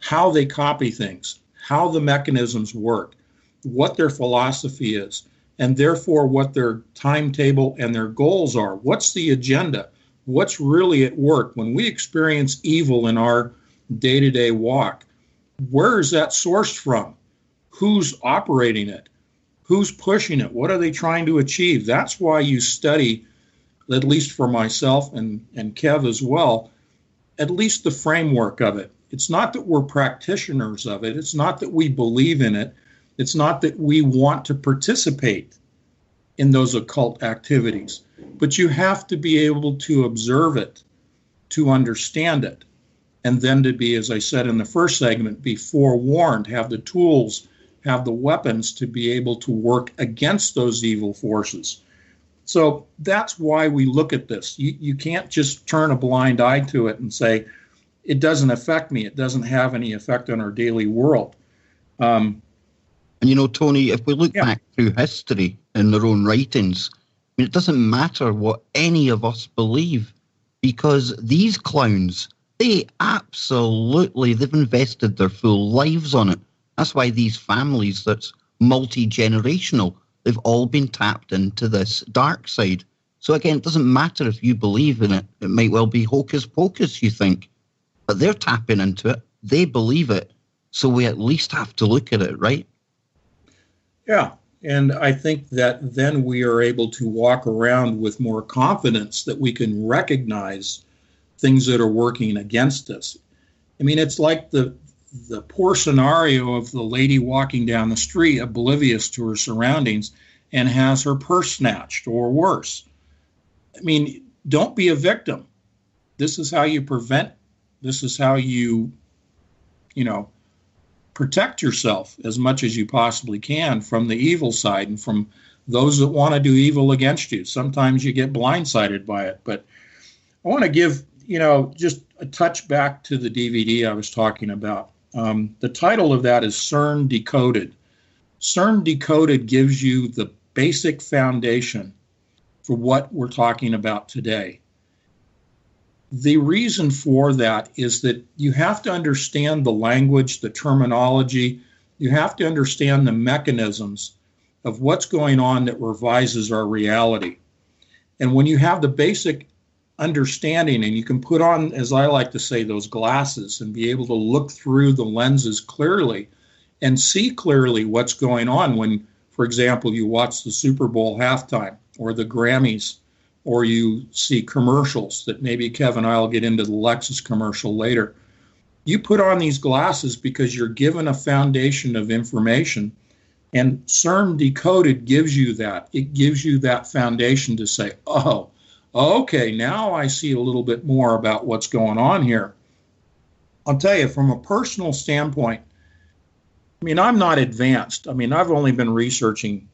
how they copy things, how the mechanisms work, what their philosophy is, and therefore what their timetable and their goals are. What's the agenda? What's really at work? When we experience evil in our day-to-day walk, where is that sourced from? Who's operating it? Who's pushing it? What are they trying to achieve? That's why you study, at least for myself and Kev as well, at least the framework of it. It's not that we're practitioners of it. It's not that we believe in it. It's not that we want to participate in those occult activities. But you have to be able to observe it, to understand it, and then to be, as I said in the first segment, be forewarned, have the tools, have the weapons to be able to work against those evil forces. So that's why we look at this. You can't just turn a blind eye to it and say, it doesn't affect me. It doesn't have any effect on our daily world. And Tony, if we look back through history in their own writings, it doesn't matter what any of us believe, because these clowns, they've invested their full lives on it. That's why these families that's multi-generational, they've all been tapped into this dark side. So again, it doesn't matter if you believe in it. It might well be hocus pocus, you think. But they're tapping into it. They believe it. So we at least have to look at it, right? Yeah. And I think that then we are able to walk around with more confidence that we can recognize things that are working against us. I mean, it's like the poor scenario of the lady walking down the street, oblivious to her surroundings, and has her purse snatched or worse. I mean, don't be a victim. This is how you prevent, this is how you protect yourself as much as you possibly can from the evil side and from those that want to do evil against you. Sometimes you get blindsided by it. But I want to give, just a touch back to the DVD I was talking about. The title of that is CERN Decoded. CERN Decoded gives you the basic foundation for what we're talking about today. The reason for that is that you have to understand the language, the terminology. You have to understand the mechanisms of what's going on that revises our reality. And when you have the basic understanding and you can put on, as I like to say, those glasses and be able to look through the lenses clearly and see clearly what's going on when, for example, you watch the Super Bowl halftime or the Grammys, or you see commercials that maybe Kev and I will get into the Lexus commercial later. You put on these glasses because you're given a foundation of information, and CERN Decoded gives you that. It gives you that foundation to say, oh, okay, now I see a little bit more about what's going on here. I'll tell you, from a personal standpoint, I mean, I'm not advanced. I mean, I've only been researching,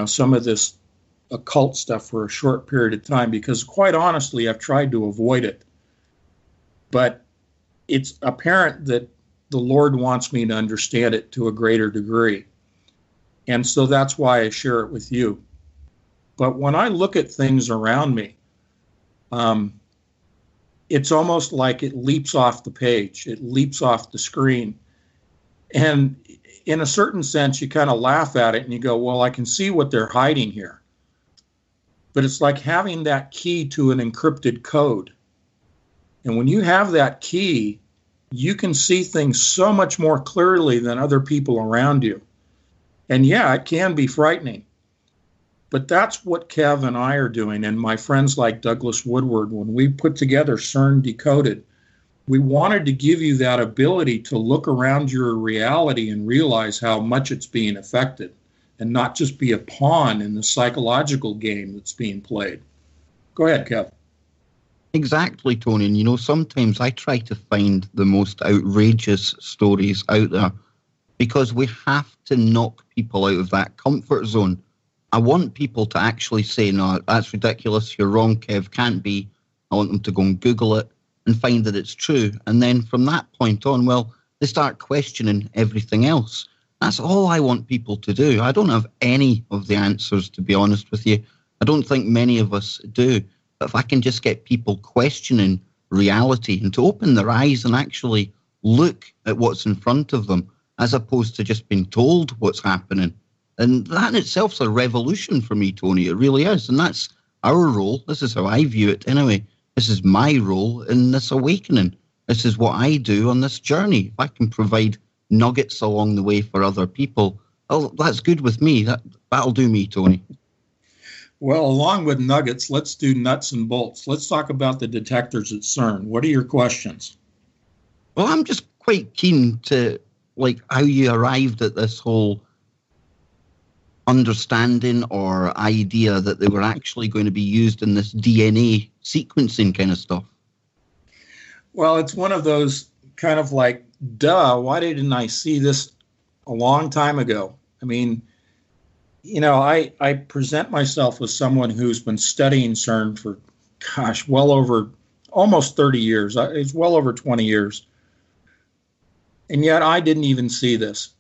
some of this occult stuff for a short period of time because, quite honestly, I've tried to avoid it. But it's apparent that the Lord wants me to understand it to a greater degree. And so that's why I share it with you. But when I look at things around me, it's almost like it leaps off the page. It leaps off the screen. And in a certain sense, you kind of laugh at it and you go, well, I can see what they're hiding here. But it's like having that key to an encrypted code. And when you have that key, you can see things so much more clearly than other people around you. And yeah, it can be frightening. But that's what Kev and I are doing, and my friends like Douglas Woodward. When we put together CERN Decoded, we wanted to give you that ability to look around your reality and realize how much it's being affected, and not just be a pawn in the psychological game that's being played. Go ahead, Kev. Exactly, Tony. And sometimes I try to find the most outrageous stories out there because we have to knock people out of that comfort zone. I want people to actually say, no, that's ridiculous, you're wrong, Kev, can't be. I want them to go and Google it and find that it's true. And then from that point on, well, they start questioning everything else. That's all I want people to do. I don't have any of the answers, to be honest with you. I don't think many of us do. But if I can just get people questioning reality and to open their eyes and actually look at what's in front of them, as opposed to just being told what's happening. And that in itself is a revolution for me, Tony. It really is. And that's our role. This is how I view it anyway. This is my role in this awakening. This is what I do on this journey. If I can provide nuggets along the way for other people, oh, that's good with me. That'll do me, Tony. Well, along with nuggets, let's do nuts and bolts. Let's talk about the detectors at CERN. What are your questions? Well, I'm just quite keen to, how you arrived at this whole understanding or idea that they were actually going to be used in this DNA sequencing kind of stuff. Well, it's one of those kind of like, duh, why didn't I see this a long time ago? I mean, I present myself as someone who's been studying CERN for, well over almost 30 years. It's well over 20 years. And yet I didn't even see this.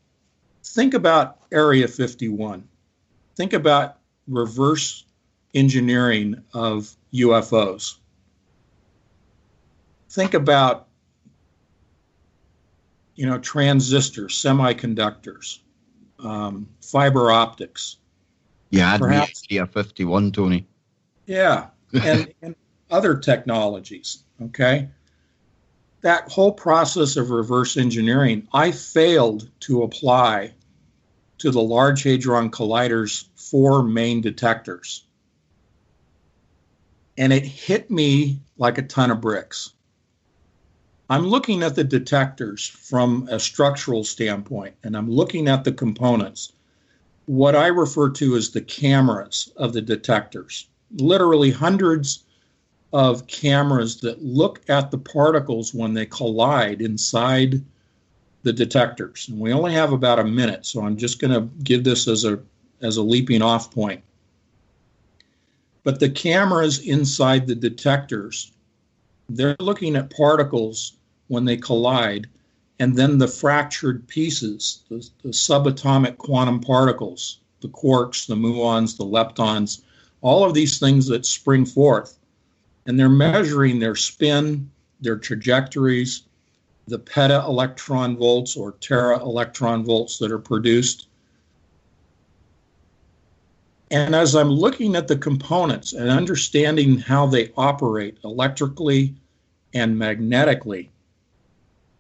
Think about Area 51. Think about reverse engineering of UFOs. Think about, transistors, semiconductors, fiber optics. Yeah, perhaps Area 51, Tony. Yeah, and other technologies, okay? That whole process of reverse engineering, I failed to apply to the Large Hadron Collider's 4 main detectors. And it hit me like a ton of bricks. I'm looking at the detectors from a structural standpoint, and I'm looking at the components, what I refer to as the cameras of the detectors, literally hundreds of cameras that look at the particles when they collide inside the detectors. And we only have about a minute, so I'm just going to give this as a leaping off point. But the cameras inside the detectors, they're looking at particles when they collide, and then the fractured pieces, the subatomic quantum particles, the quarks, the muons, the leptons, all of these things that spring forth. And they're measuring their spin, their trajectories, the peta-electron volts or tera-electron volts that are produced. And as I'm looking at the components and understanding how they operate electrically and magnetically,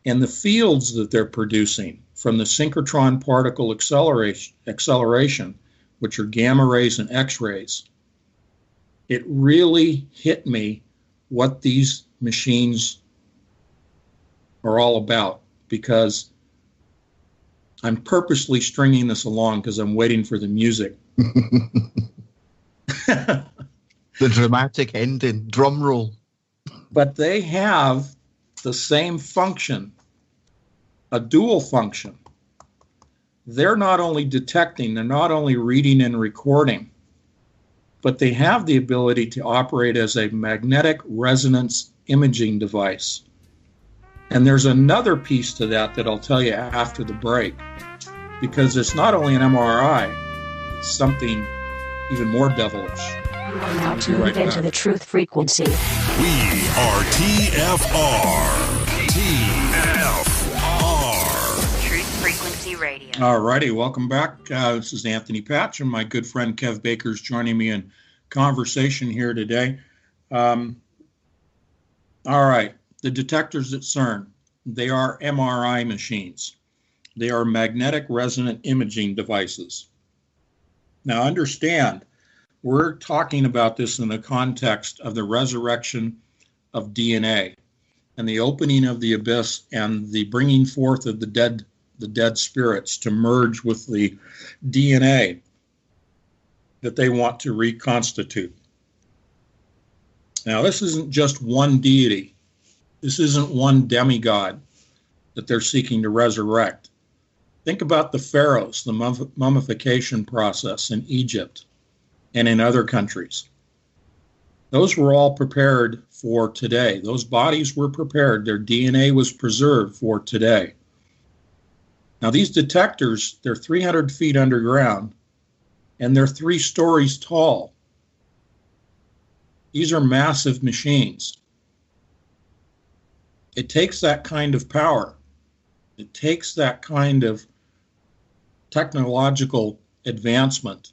and the fields that they're producing from the synchrotron particle acceleration, which are gamma rays and X-rays, it really hit me what these machines are all about, because I'm purposely stringing this along because I'm waiting for the music. The dramatic ending, drum roll. But they have the same function, a dual function. They're not only detecting, they're not only reading and recording, but they have the ability to operate as a magnetic resonance imaging device. And there's another piece to that that I'll tell you after the break, because it's not only an MRI, it's something even more devilish. You are now tuned into the truth frequency. We are TFR. Truth Frequency Radio. All righty, welcome back. This is Anthony Patch, and my good friend Kev Baker is joining me in conversation here today. All right, the detectors at CERN, they are MRI machines. They are magnetic resonant imaging devices. Now understand, we're talking about this in the context of the resurrection of DNA and the opening of the abyss and the bringing forth of the dead spirits to merge with the DNA that they want to reconstitute. Now, this isn't just one deity. This isn't one demigod that they're seeking to resurrect. Think about the pharaohs, the mummification process in Egypt and in other countries. Those were all prepared for today. Those bodies were prepared. Their DNA was preserved for today. Now, these detectors, they're 300 feet underground, and they're 3 stories tall. These are massive machines. It takes that kind of power. It takes that kind of technological advancement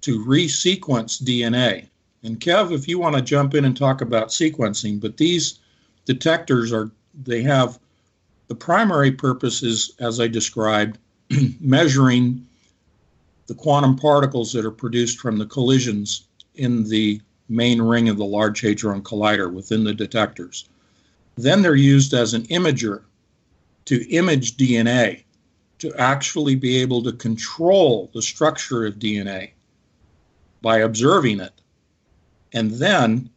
to resequence DNA. And Kev, if you want to jump in and talk about sequencing, but these detectors they have the primary purpose is, as I described, measuring the quantum particles that are produced from the collisions in the main ring of the Large Hadron Collider within the detectors. Then they're used as an imager to image DNA, to actually be able to control the structure of DNA by observing it. And then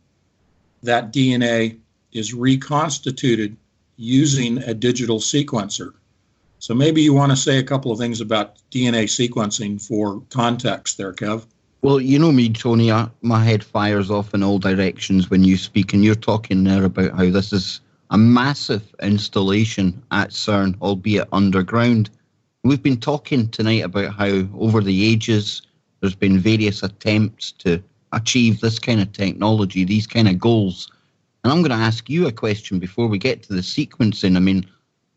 that DNA is reconstituted using a digital sequencer. So maybe you want to say a couple of things about DNA sequencing for context there, Kev. Well, you know me, Tony, my head fires off in all directions when you speak, and you're talking there about how this is a massive installation at CERN, albeit underground. We've been talking tonight about how over the ages there's been various attempts to achieve this kind of technology, these kind of goals. And I'm going to ask you a question before we get to the sequencing. I mean,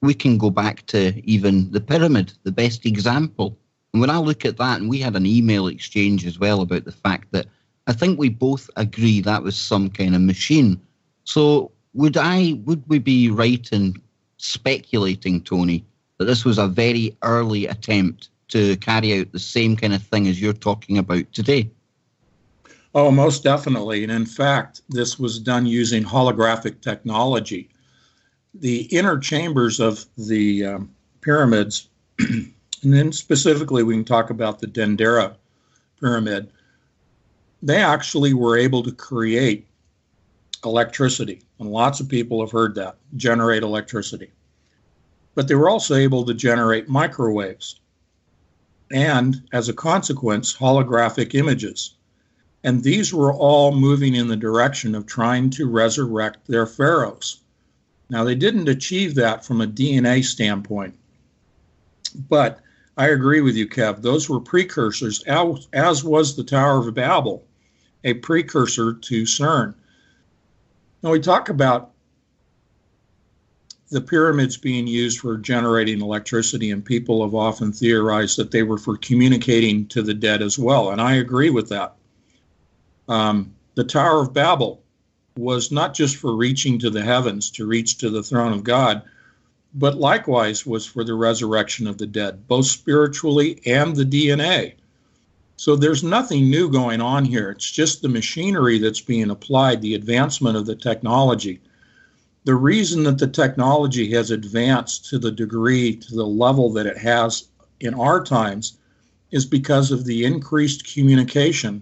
we can go back to even the pyramid, the best example. And when I look at that, and we had an email exchange as well about the fact that I think we both agree that was some kind of machine. So would we be right in speculating, Tony, that this was a very early attempt to carry out the same kind of thing as you're talking about today? Oh, most definitely. And in fact, this was done using holographic technology. The inner chambers of the pyramids, and then specifically we can talk about the Dendera pyramid, they actually were able to create electricity. And lots of people have heard that, generate electricity. But they were also able to generate microwaves. And as a consequence, holographic images. And these were all moving in the direction of trying to resurrect their pharaohs. Now, they didn't achieve that from a DNA standpoint, but I agree with you, Kev. Those were precursors, as was the Tower of Babel, a precursor to CERN. Now, we talk about the pyramids being used for generating electricity, and people have often theorized that they were for communicating to the dead as well, and I agree with that. The Tower of Babel was not just for reaching to the heavens, to reach to the throne of God, but likewise was for the resurrection of the dead, both spiritually and the DNA. So there's nothing new going on here. It's just the machinery that's being applied, the advancement of the technology. The reason that the technology has advanced to the degree, to the level that it has in our times, is because of the increased communication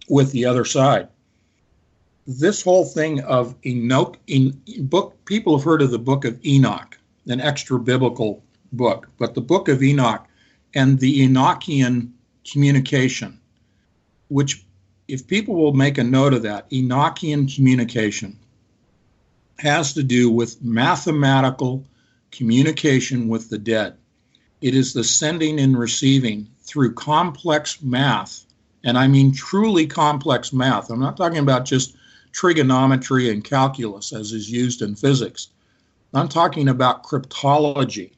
with the other side. This whole thing of people have heard of the book of Enoch, an extra biblical book, but the book of Enoch and the Enochian communication, which, if people will make a note of that, Enochian communication has to do with mathematical communication with the dead. It is the sending and receiving through complex math, and I mean truly complex math. I'm not talking about just trigonometry and calculus as is used in physics. I'm talking about cryptology,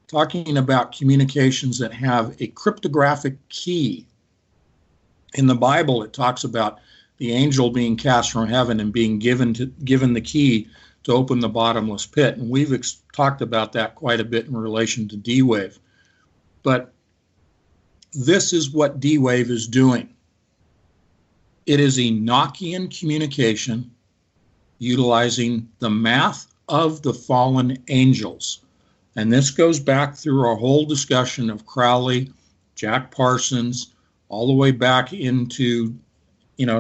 talking about communications that have a cryptographic key. In the Bible, it talks about the angel being cast from heaven and being given the key to open the bottomless pit. And we've talked about that quite a bit in relation to D-Wave. But this is what D-Wave is doing. It is Enochian communication utilizing the math of the fallen angels. And this goes back through our whole discussion of Crowley, Jack Parsons, all the way back into,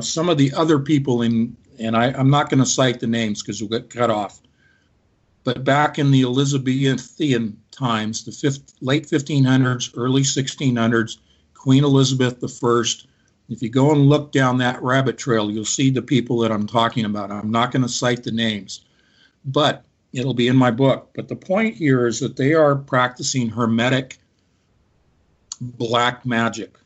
some of the other people I'm not going to cite the names because we'll get cut off. But back in the Elizabethan times, the late 1500s, early 1600s, Queen Elizabeth I. If you go and look down that rabbit trail, you'll see the people that I'm talking about. I'm not going to cite the names, but it'll be in my book. But the point here is that they are practicing hermetic black magic,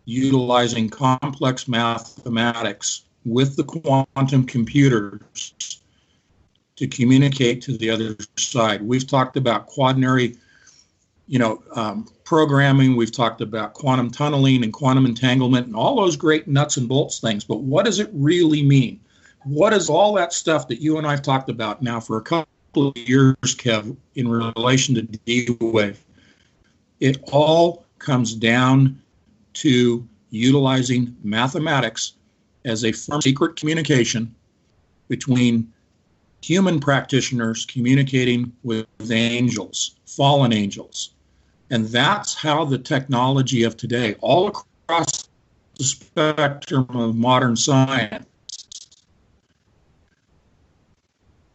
utilizing complex mathematics with the quantum computers to communicate to the other side. We've talked about quaternary, programming. We've talked about quantum tunneling and quantum entanglement and all those great nuts and bolts things. But what does it really mean? What is all that stuff that you and I've talked about now for a couple of years, Kev, in relation to D-Wave? It all comes down to utilizing mathematics as a form of secret communication between human practitioners communicating with angels, fallen angels. And that's how the technology of today, all across the spectrum of modern science,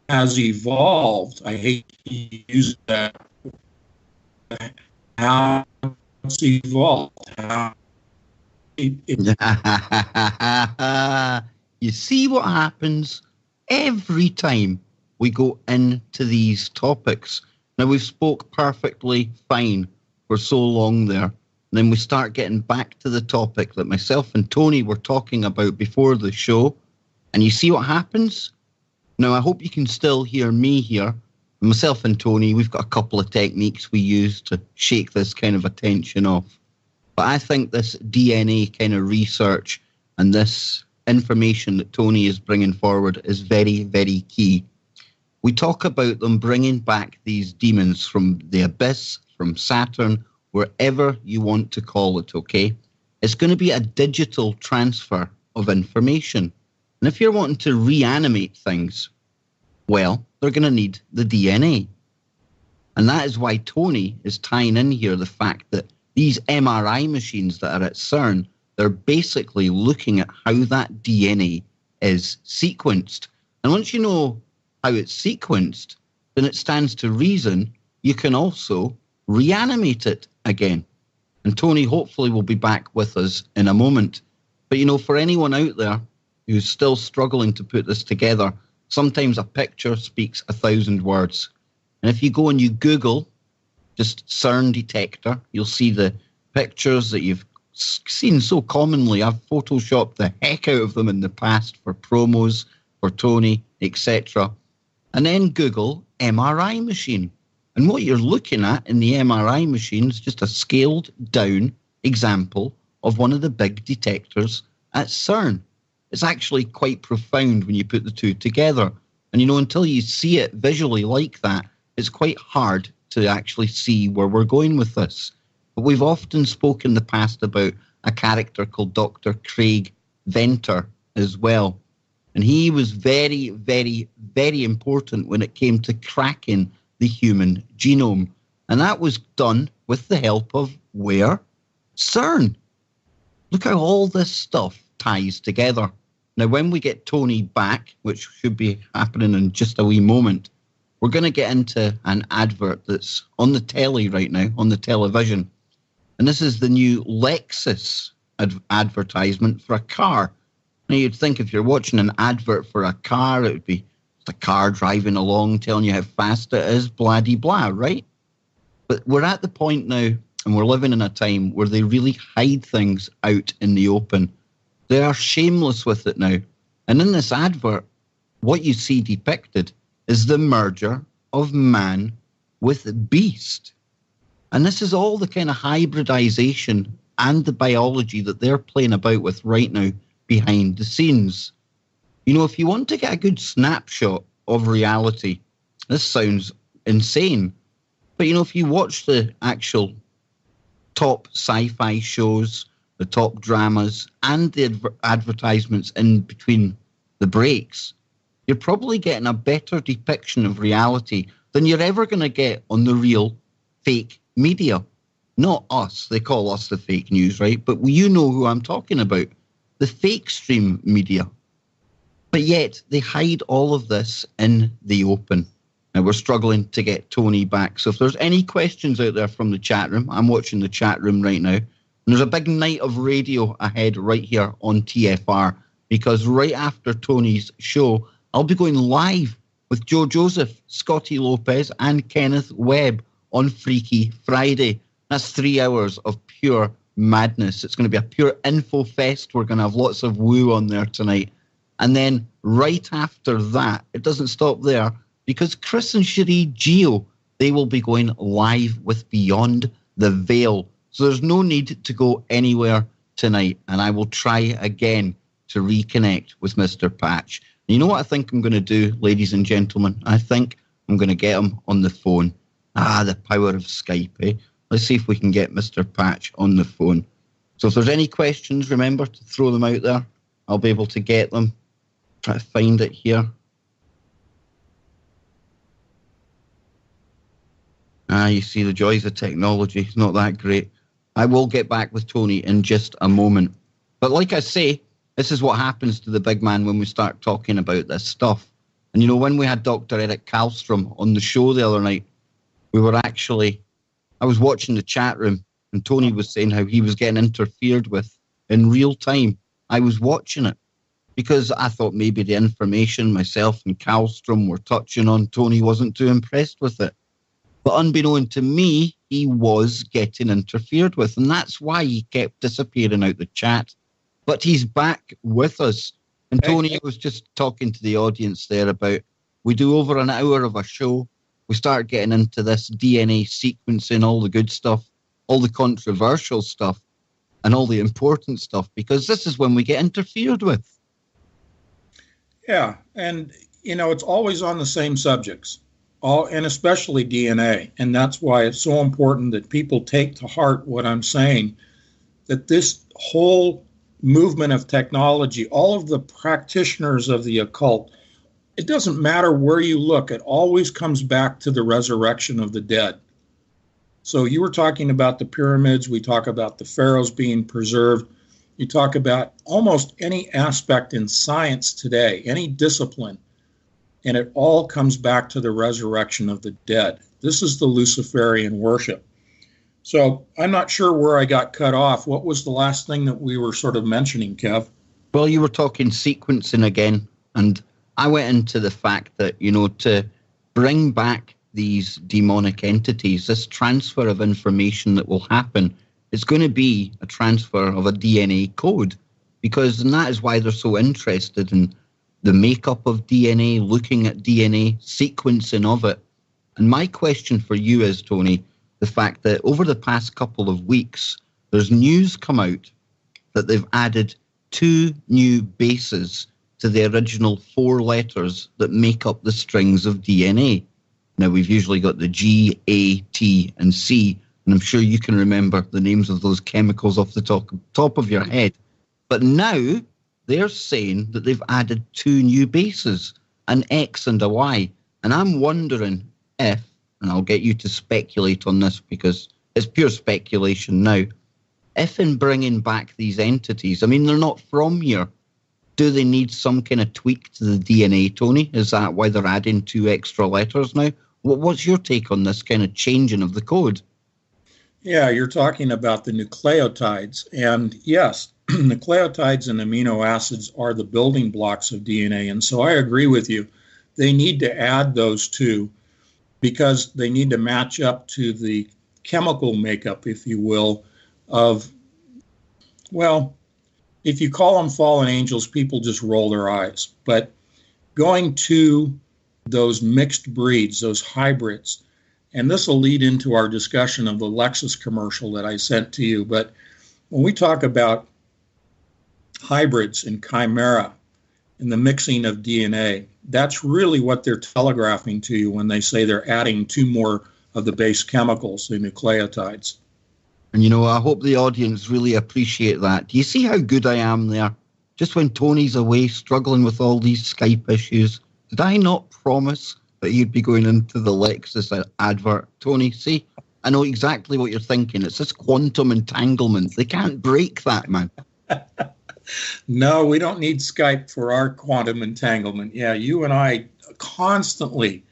has evolved. I hate to use that. How it's evolved. You see what happens every time we go into these topics. Now, we've spoke perfectly fine for so long there. And then we start getting back to the topic that myself and Tony were talking about before the show. And you see what happens? Now, I hope you can still hear me here. Myself and Tony, we've got a couple of techniques we use to shake this kind of attention off. But I think this DNA kind of research and this information that Tony is bringing forward is very, very key. We talk about them bringing back these demons from the abyss, from Saturn, wherever you want to call it, okay? It's going to be a digital transfer of information. And if you're wanting to reanimate things, well, they're going to need the DNA. And that is why Tony is tying in here the fact that these MRI machines that are at CERN, they're basically looking at how that DNA is sequenced. And once you know how it's sequenced, then it stands to reason you can also reanimate it again. And Tony hopefully will be back with us in a moment. But, for anyone out there who's still struggling to put this together, sometimes a picture speaks 1,000 words. And if you go and you Google just CERN detector. You'll see the pictures that you've seen so commonly. I've photoshopped the heck out of them in the past for promos, for Tony, etc. And then Google MRI machine. And what you're looking at in the MRI machine is just a scaled down example of one of the big detectors at CERN. It's actually quite profound when you put the two together. And, until you see it visually like that, it's quite hard to actually see where we're going with this. But we've often spoken in the past about a character called Dr. Craig Venter as well. And he was very, very, very important when it came to cracking the human genome. And that was done with the help of where? CERN. Look how all this stuff ties together. Now, when we get Tony back, which should be happening in just a wee moment, we're going to get into an advert that's on the telly right now, on the television. And this is the new Lexus advertisement for a car. Now, you'd think if you're watching an advert for a car, it would be the car driving along, telling you how fast it is, blah-de-blah, right? But we're at the point now, and we're living in a time where they really hide things out in the open. They are shameless with it now. And in this advert, what you see depicted is the merger of man with beast. And this is all the kind of hybridization and the biology that they're playing about with right now behind the scenes. If you want to get a good snapshot of reality, this sounds insane. But, if you watch the actual top sci-fi shows, the top dramas, and the advertisements in between the breaks, you're probably getting a better depiction of reality than you're ever going to get on the real fake media. Not us. They call us the fake news, right? But you know who I'm talking about. The fake stream media. But yet, they hide all of this in the open. Now, we're struggling to get Tony back. So if there's any questions out there from the chat room, I'm watching the chat room right now. And there's a big night of radio ahead right here on TFR, because right after Tony's show, I'll be going live with Joe Joseph, Scotty Lopez, and Kenneth Webb on Freaky Friday. That's 3 hours of pure madness. It's going to be a pure info fest. We're going to have lots of woo on there tonight. And then right after that, it doesn't stop there, because Chris and Cherie Geo, they will be going live with Beyond the Veil. So there's no need to go anywhere tonight. And I will try again to reconnect with Mr. Patch. And you know what I think I'm going to do, ladies and gentlemen? I think I'm going to get him on the phone. The power of Skype, eh? Let's see if we can get Mr. Patch on the phone. So if there's any questions, remember to throw them out there. I'll be able to get them. Try to find it here. You see the joys of technology. It's not that great. I will get back with Tony in just a moment. But like I say, this is what happens to the big man when we start talking about this stuff. And when we had Dr. Eric Kallstrom on the show the other night, I was watching the chat room, and Tony was saying how he was getting interfered with in real time. I was watching it because I thought maybe the information myself and Kallstrom were touching on, Tony wasn't too impressed with it. But unbeknown to me, he was getting interfered with, and that's why he kept disappearing out the chat. But he's back with us. And Tony was just talking to the audience there about, we do over an hour of a show. We start getting into this DNA sequencing, all the good stuff, all the controversial stuff, and all the important stuff, because this is when we get interfered with. Yeah, and, it's always on the same subjects, and especially DNA. And that's why it's so important that people take to heart what I'm saying, that this whole movement of technology, all of the practitioners of the occult, it doesn't matter where you look, it always comes back to the resurrection of the dead. So you were talking about the pyramids, we talk about the pharaohs being preserved, you talk about almost any aspect in science today, any discipline, and it all comes back to the resurrection of the dead. This is the Luciferian worship. So I'm not sure where I got cut off. What was the last thing that we were sort of mentioning, Kev? Well, you were talking sequencing again, and I went into the fact that, to bring back these demonic entities, this transfer of information that will happen, it's going to be a transfer of a DNA code, because and that is why they're so interested in the makeup of DNA, looking at DNA, sequencing of it. And my question for you is, Tony, the fact that over the past couple of weeks, there's news come out that they've added 2 new bases to the original 4 letters that make up the strings of DNA. Now, we've usually got the G, A, T, and C, and I'm sure you can remember the names of those chemicals off the top of your head. But now they're saying that they've added 2 new bases, an X and a Y. And I'm wondering if, and I'll get you to speculate on this because it's pure speculation now, if in bringing back these entities, I mean, they're not from here, do they need some kind of tweak to the DNA, Tony? Is that why they're adding 2 extra letters now? What's your take on this kind of changing of the code? Yeah, you're talking about the nucleotides. And yes, nucleotides and amino acids are the building blocks of DNA. And so I agree with you. They need to add those 2 because they need to match up to the chemical makeup, if you will, of, well, if you call them fallen angels, people just roll their eyes. But going to those mixed breeds, those hybrids, and this will lead into our discussion of the Lexus commercial that I sent to you. But when we talk about hybrids and chimera and the mixing of DNA, that's really what they're telegraphing to you when they say they're adding 2 more of the base chemicals, the nucleotides. And, I hope the audience really appreciate that. Do you see how good I am there? Just when Tony's away struggling with all these Skype issues, did I not promise that you'd be going into the Lexus advert? Tony, see, I know exactly what you're thinking. It's this quantum entanglement. They can't break that, man. No, we don't need Skype for our quantum entanglement. Yeah, you and I constantly,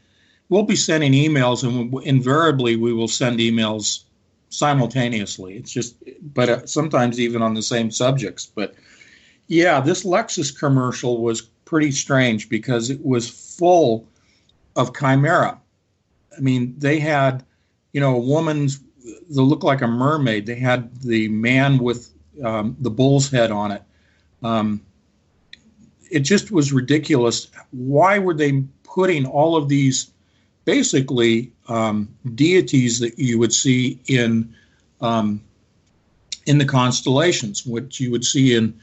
we'll be sending emails, and invariably we will send emails simultaneously. It's just, but sometimes even on the same subjects. But yeah, this Lexus commercial was pretty strange because it was full of chimera. I mean, they had, a woman's that looked like a mermaid. They had the man with the bull's head on it. It just was ridiculous. Why were they putting all of these basically deities that you would see in the constellations, which you would see in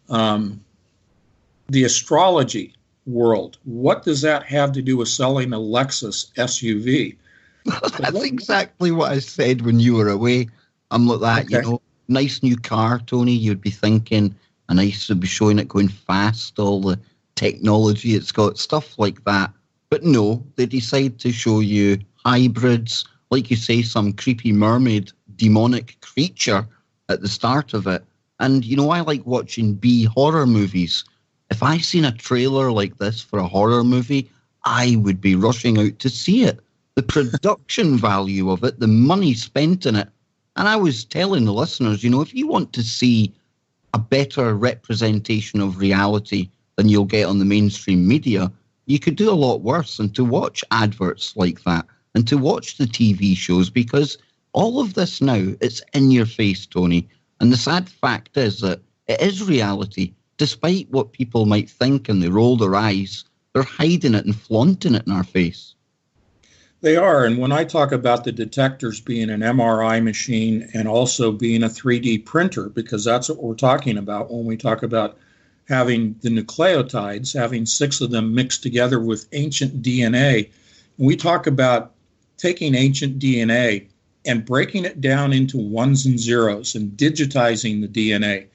the astrology world? What does that have to do with selling a Lexus SUV? That's exactly what I said when you were away. I'm like that, Okay. Nice new car, Tony. You'd be thinking, and I used to be showing it going fast, all the technology it's got, stuff like that. But no, they decide to show you hybrids, like you say, some creepy mermaid, demonic creature at the start of it. And, I like watching B horror movies. If I seen a trailer like this for a horror movie, I would be rushing out to see it. The production value of it, the money spent in it. And I was telling the listeners, if you want to see a better representation of reality than you'll get on the mainstream media, you could do a lot worse than to watch adverts like that and to watch the TV shows, because all of this now, it's in your face, Tony. And the sad fact is that it is reality. Despite what people might think and they roll their eyes, they're hiding it and flaunting it in our face. They are. And when I talk about the detectors being an MRI machine and also being a 3D printer, because that's what we're talking about when we talk about having the nucleotides, having 6 of them mixed together with ancient DNA, we talk about taking ancient DNA and breaking it down into ones and zeros and digitizing the DNA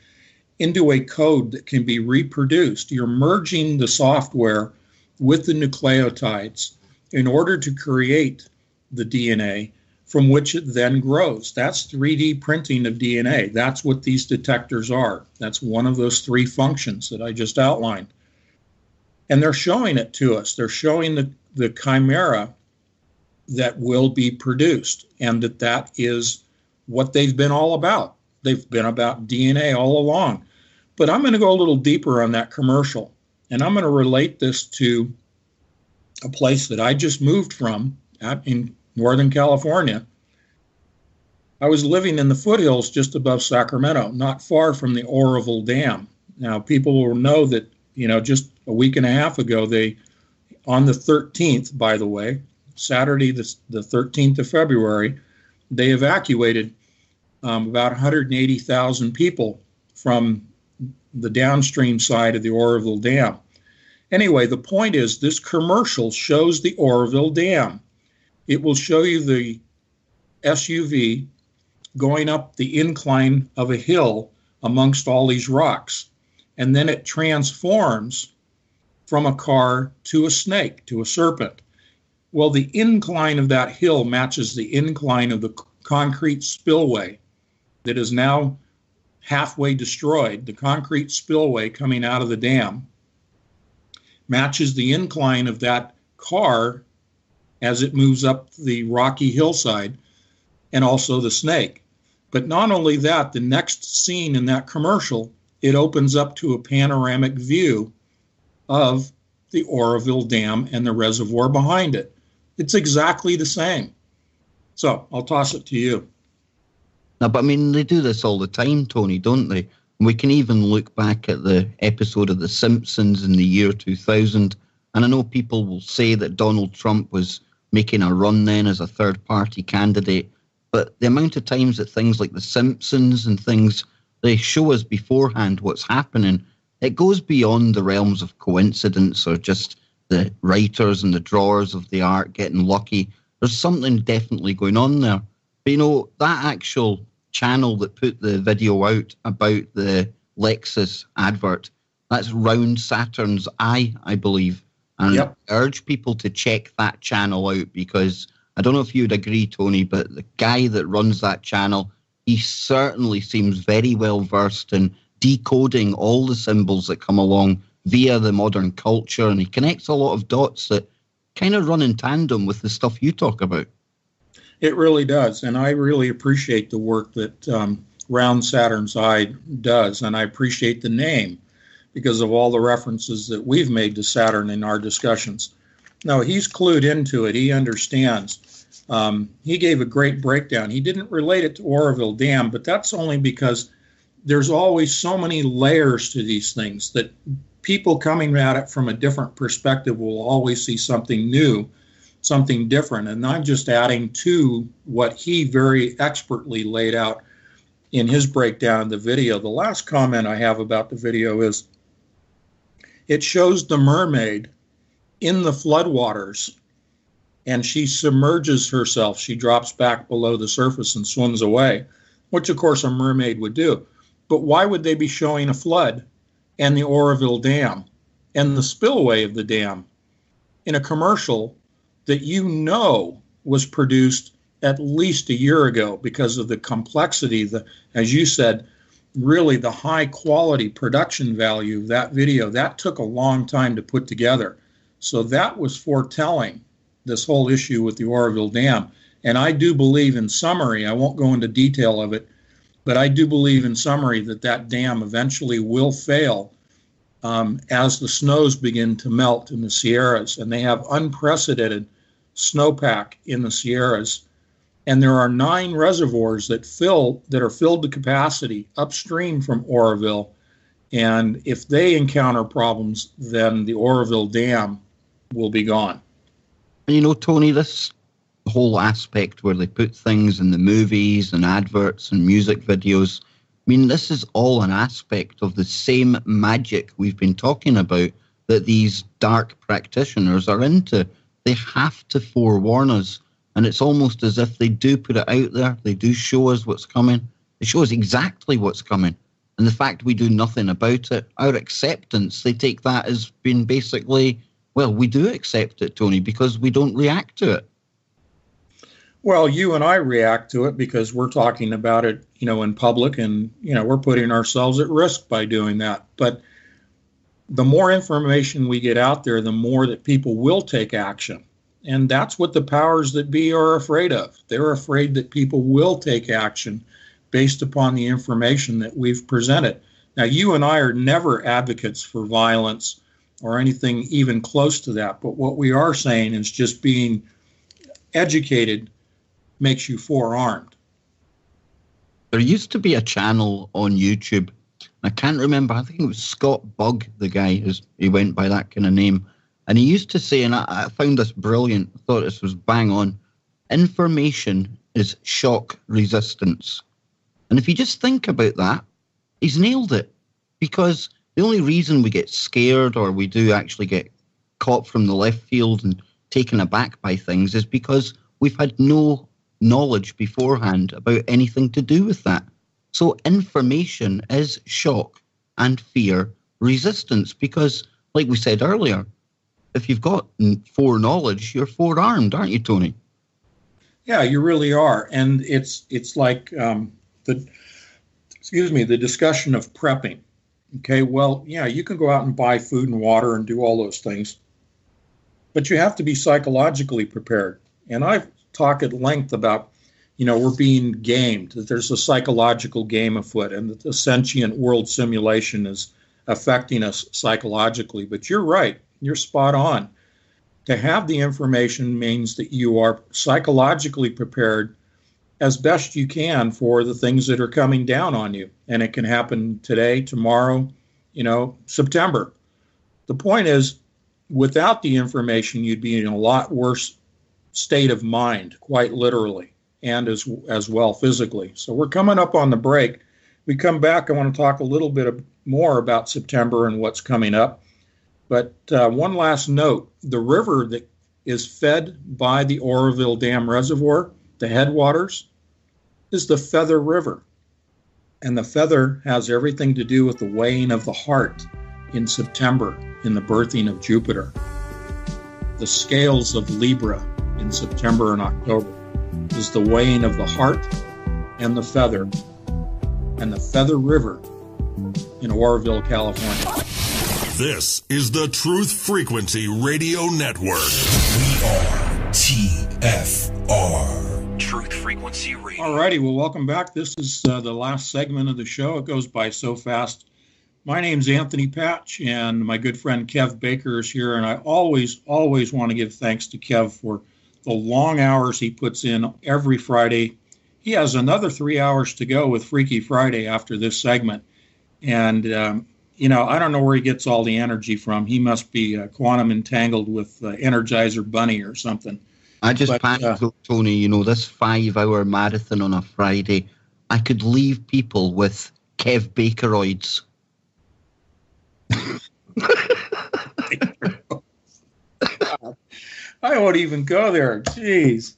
into a code that can be reproduced. You're merging the software with the nucleotides in order to create the DNA from which it then grows. That's 3D printing of DNA. That's what these detectors are. That's one of those 3 functions that I just outlined. And they're showing it to us. They're showing the chimera that will be produced, and that is what they've been all about. They've been about DNA all along. But I'm going to go a little deeper on that commercial, and I'm going to relate this to a place that I just moved from out in Northern California. I was living in the foothills just above Sacramento, not far from the Oroville Dam. Now, people will know that, just a week and a half ago, on the 13th, by the way, Saturday, the 13th of February, they evacuated about 180,000 people from the downstream side of the Oroville Dam. Anyway, the point is this commercial shows the Oroville Dam. It will show you the SUV going up the incline of a hill amongst all these rocks. And then it transforms from a car to a snake, to a serpent. Well, the incline of that hill matches the incline of the concrete spillway that is now halfway destroyed. The concrete spillway coming out of the dam matches the incline of that car as it moves up the rocky hillside, and also the snake. But not only that, the next scene in that commercial, it opens up to a panoramic view of the Oroville Dam and the reservoir behind it. It's exactly the same. So I'll toss it to you. No, but I mean, they do this all the time, Tony, don't they? We can even look back at the episode of The Simpsons in the year 2000, and I know people will say that Donald Trump was making a run then as a third-party candidate, but the amount of times that things like The Simpsons and things, they show us beforehand what's happening, it goes beyond the realms of coincidence or just the writers and the drawers of the art getting lucky. There's something definitely going on there. But that actual channel that put the video out about the Lexus advert, that's Round Saturn's Eye, I believe. And yep. I urge people to check that channel out, because I don't know if you'd agree, Tony, but the guy that runs that channel, he certainly seems very well versed in decoding all the symbols that come along via the modern culture, and he connects a lot of dots that kind of run in tandem with the stuff you talk about. It really does, and I really appreciate the work that Round Saturn's Eye does, and I appreciate the name because of all the references that we've made to Saturn in our discussions. No, he's clued into it. He understands. He gave a great breakdown. He didn't relate it to Oroville Dam, but that's only because there's always so many layers to these things that people coming at it from a different perspective will always see something new, something different. And I'm just adding to what he very expertly laid out in his breakdown of the video. The last comment I have about the video is it shows the mermaid in the floodwaters, and she submerges herself. She drops back below the surface and swims away, which of course a mermaid would do. But why would they be showing a flood and the Oroville Dam and the spillway of the dam in a commercial that was produced at least a year ago because of the complexity, as you said, really the high quality production value of that video? That took a long time to put together. So that was foretelling this whole issue with the Oroville Dam. And I do believe, in summary, I won't go into detail of it, but I do believe in summary that dam eventually will fail as the snows begin to melt in the Sierras. And they have unprecedented snowpack in the Sierras. And there are 9 reservoirs that are filled to capacity upstream from Oroville. And if they encounter problems, then the Oroville Dam will be gone. Tony, this whole aspect where they put things in the movies and adverts and music videos, this is all an aspect of the same magic we've been talking about that these dark practitioners are into. They have to forewarn us. And it's almost as if they do put it out there. They do show us what's coming. They show us exactly what's coming. And the fact we do nothing about it, our acceptance, they take that as being basically, well, we do accept it, Tony, because we don't react to it. Well, you and I react to it because we're talking about it, in public, and, we're putting ourselves at risk by doing that. But the more information we get out there, the more that people will take action. And that's what the powers that be are afraid of. They're afraid that people will take action based upon the information that we've presented. Now, you and I are never advocates for violence or anything even close to that. But what we are saying is just being educated makes you forearmed. There used to be a channel on YouTube. I can't remember. I think it was Scott Bug, the guy. He went by that kind of name. And he used to say, and I found this brilliant, I thought this was bang on, information is shock resistance. And if you just think about that, he's nailed it. Because the only reason we get scared or we do actually get caught from the left field and taken aback by things is because we've had no knowledge beforehand about anything to do with that. So information is shock and fear resistance because, like we said earlier, if you've got foreknowledge, you're forearmed, aren't you, Tony? Yeah, you really are. And it's like the discussion of prepping. Okay, well, yeah, you can go out and buy food and water and do all those things, but you have to be psychologically prepared. And I've talked at length about, we're being gamed, that there's a psychological game afoot, and that the sentient world simulation is affecting us psychologically. But you're right, you're spot on. To have the information means that you are psychologically prepared as best you can for the things that are coming down on you. And it can happen today, tomorrow, September. The point is, without the information, you'd be in a lot worse state of mind, quite literally, and as well physically. So we're coming up on the break. We come back, I want to talk a little bit more about September and what's coming up. But one last note, the river that is fed by the Oroville Dam Reservoir, the headwaters, is the Feather River. And the feather has everything to do with the weighing of the heart in September, in the birthing of Jupiter. The scales of Libra in September and October is the weighing of the heart and the feather. And the Feather River in Oroville, California. This is the Truth Frequency Radio Network. We are TFR. Truth Frequency Radio. All righty, well, welcome back. This is the last segment of the show. It goes by so fast. My name's Anthony Patch, and my good friend Kev Baker is here, and I always want to give thanks to Kev for the long hours he puts in every Friday. He has another 3 hours to go with Freaky Friday after this segment, and I don't know where he gets all the energy from. He must be quantum entangled with Energizer Bunny or something. I just panicked, Tony, this 5-hour marathon on a Friday, I could leave people with Kev Bakeroids. I won't even go there. Jeez.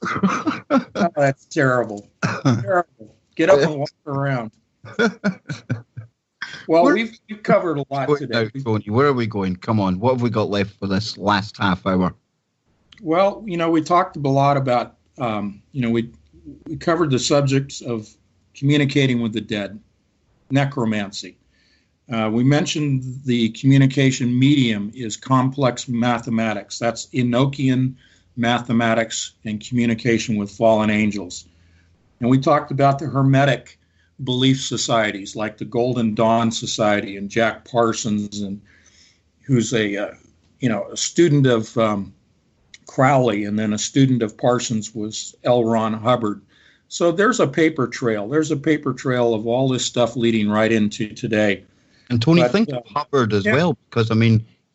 Oh, that's terrible. Terrible. Get up and walk around. Well, we've covered a lot today. Now, Tony, where are we going? Come on. What have we got left for this last half hour? Well, we talked a lot about, we covered the subjects of communicating with the dead, necromancy. We mentioned the communication medium is complex mathematics. That's Enochian mathematics and communication with fallen angels. And we talked about the Hermetic belief societies like the Golden Dawn Society and Jack Parsons, and who's a student of Crowley, and then a student of Parsons was L. Ron Hubbard. So there's a paper trail. There's a paper trail of all this stuff leading right into today. And Tony, think of Hubbard as well, because,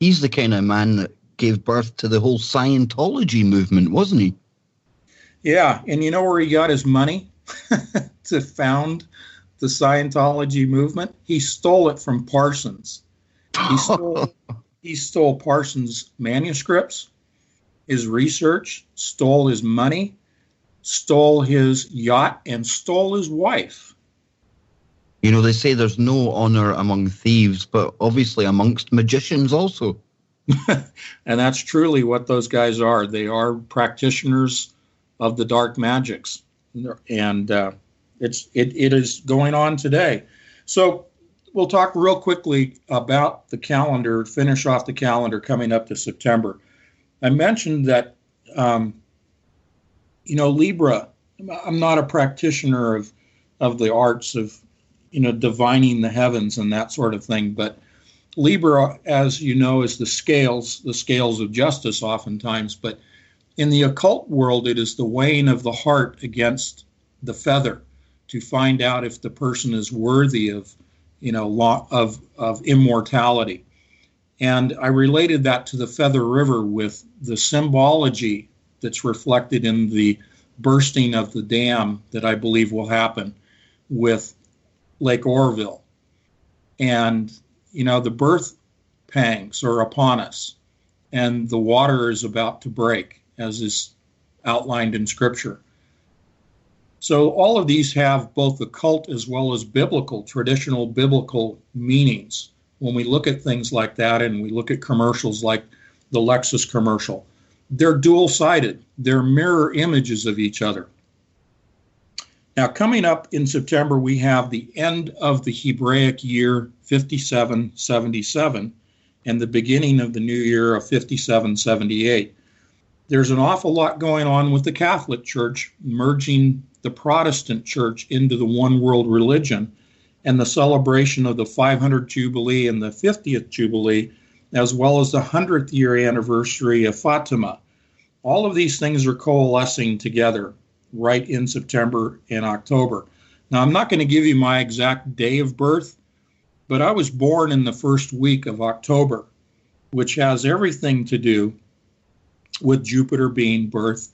he's the kind of man that gave birth to the whole Scientology movement, wasn't he? Yeah, and you know where he got his money to found the Scientology movement? He stole it from Parsons. He stole Parsons' manuscripts, his research, stole his money, stole his yacht, and stole his wife. They say there's no honor among thieves, but obviously amongst magicians also. And that's truly what those guys are. They are practitioners of the dark magics. And it is going on today. So we'll talk real quickly about the calendar, finish off the calendar coming up to September. I mentioned that, Libra, I'm not a practitioner of the arts of, divining the heavens and that sort of thing. But Libra, as you know, is the scales of justice oftentimes. But In the occult world, it is the weighing of the heart against the feather to find out if the person is worthy of, of immortality. And I related that to the Feather River with the symbology that's reflected in the bursting of the dam that I believe will happen with Lake Oroville. And, the birth pangs are upon us, and the water is about to break, as is outlined in Scripture. So all of these have both occult as well as traditional biblical meanings. When we look at things like that, and we look at commercials like the Lexus commercial, they're dual-sided. They're mirror images of each other. Now, coming up in September, we have the end of the Hebraic year 5777 and the beginning of the new year of 5778. There's an awful lot going on with the Catholic Church merging the Protestant Church into the one world religion, and the celebration of the 500th Jubilee and the 50th Jubilee, as well as the 100th year anniversary of Fatima. All of these things are coalescing together right in September and October. Now, I'm not going to give you my exact day of birth, but I was born in the first week of October, which has everything to do with Jupiter being birthed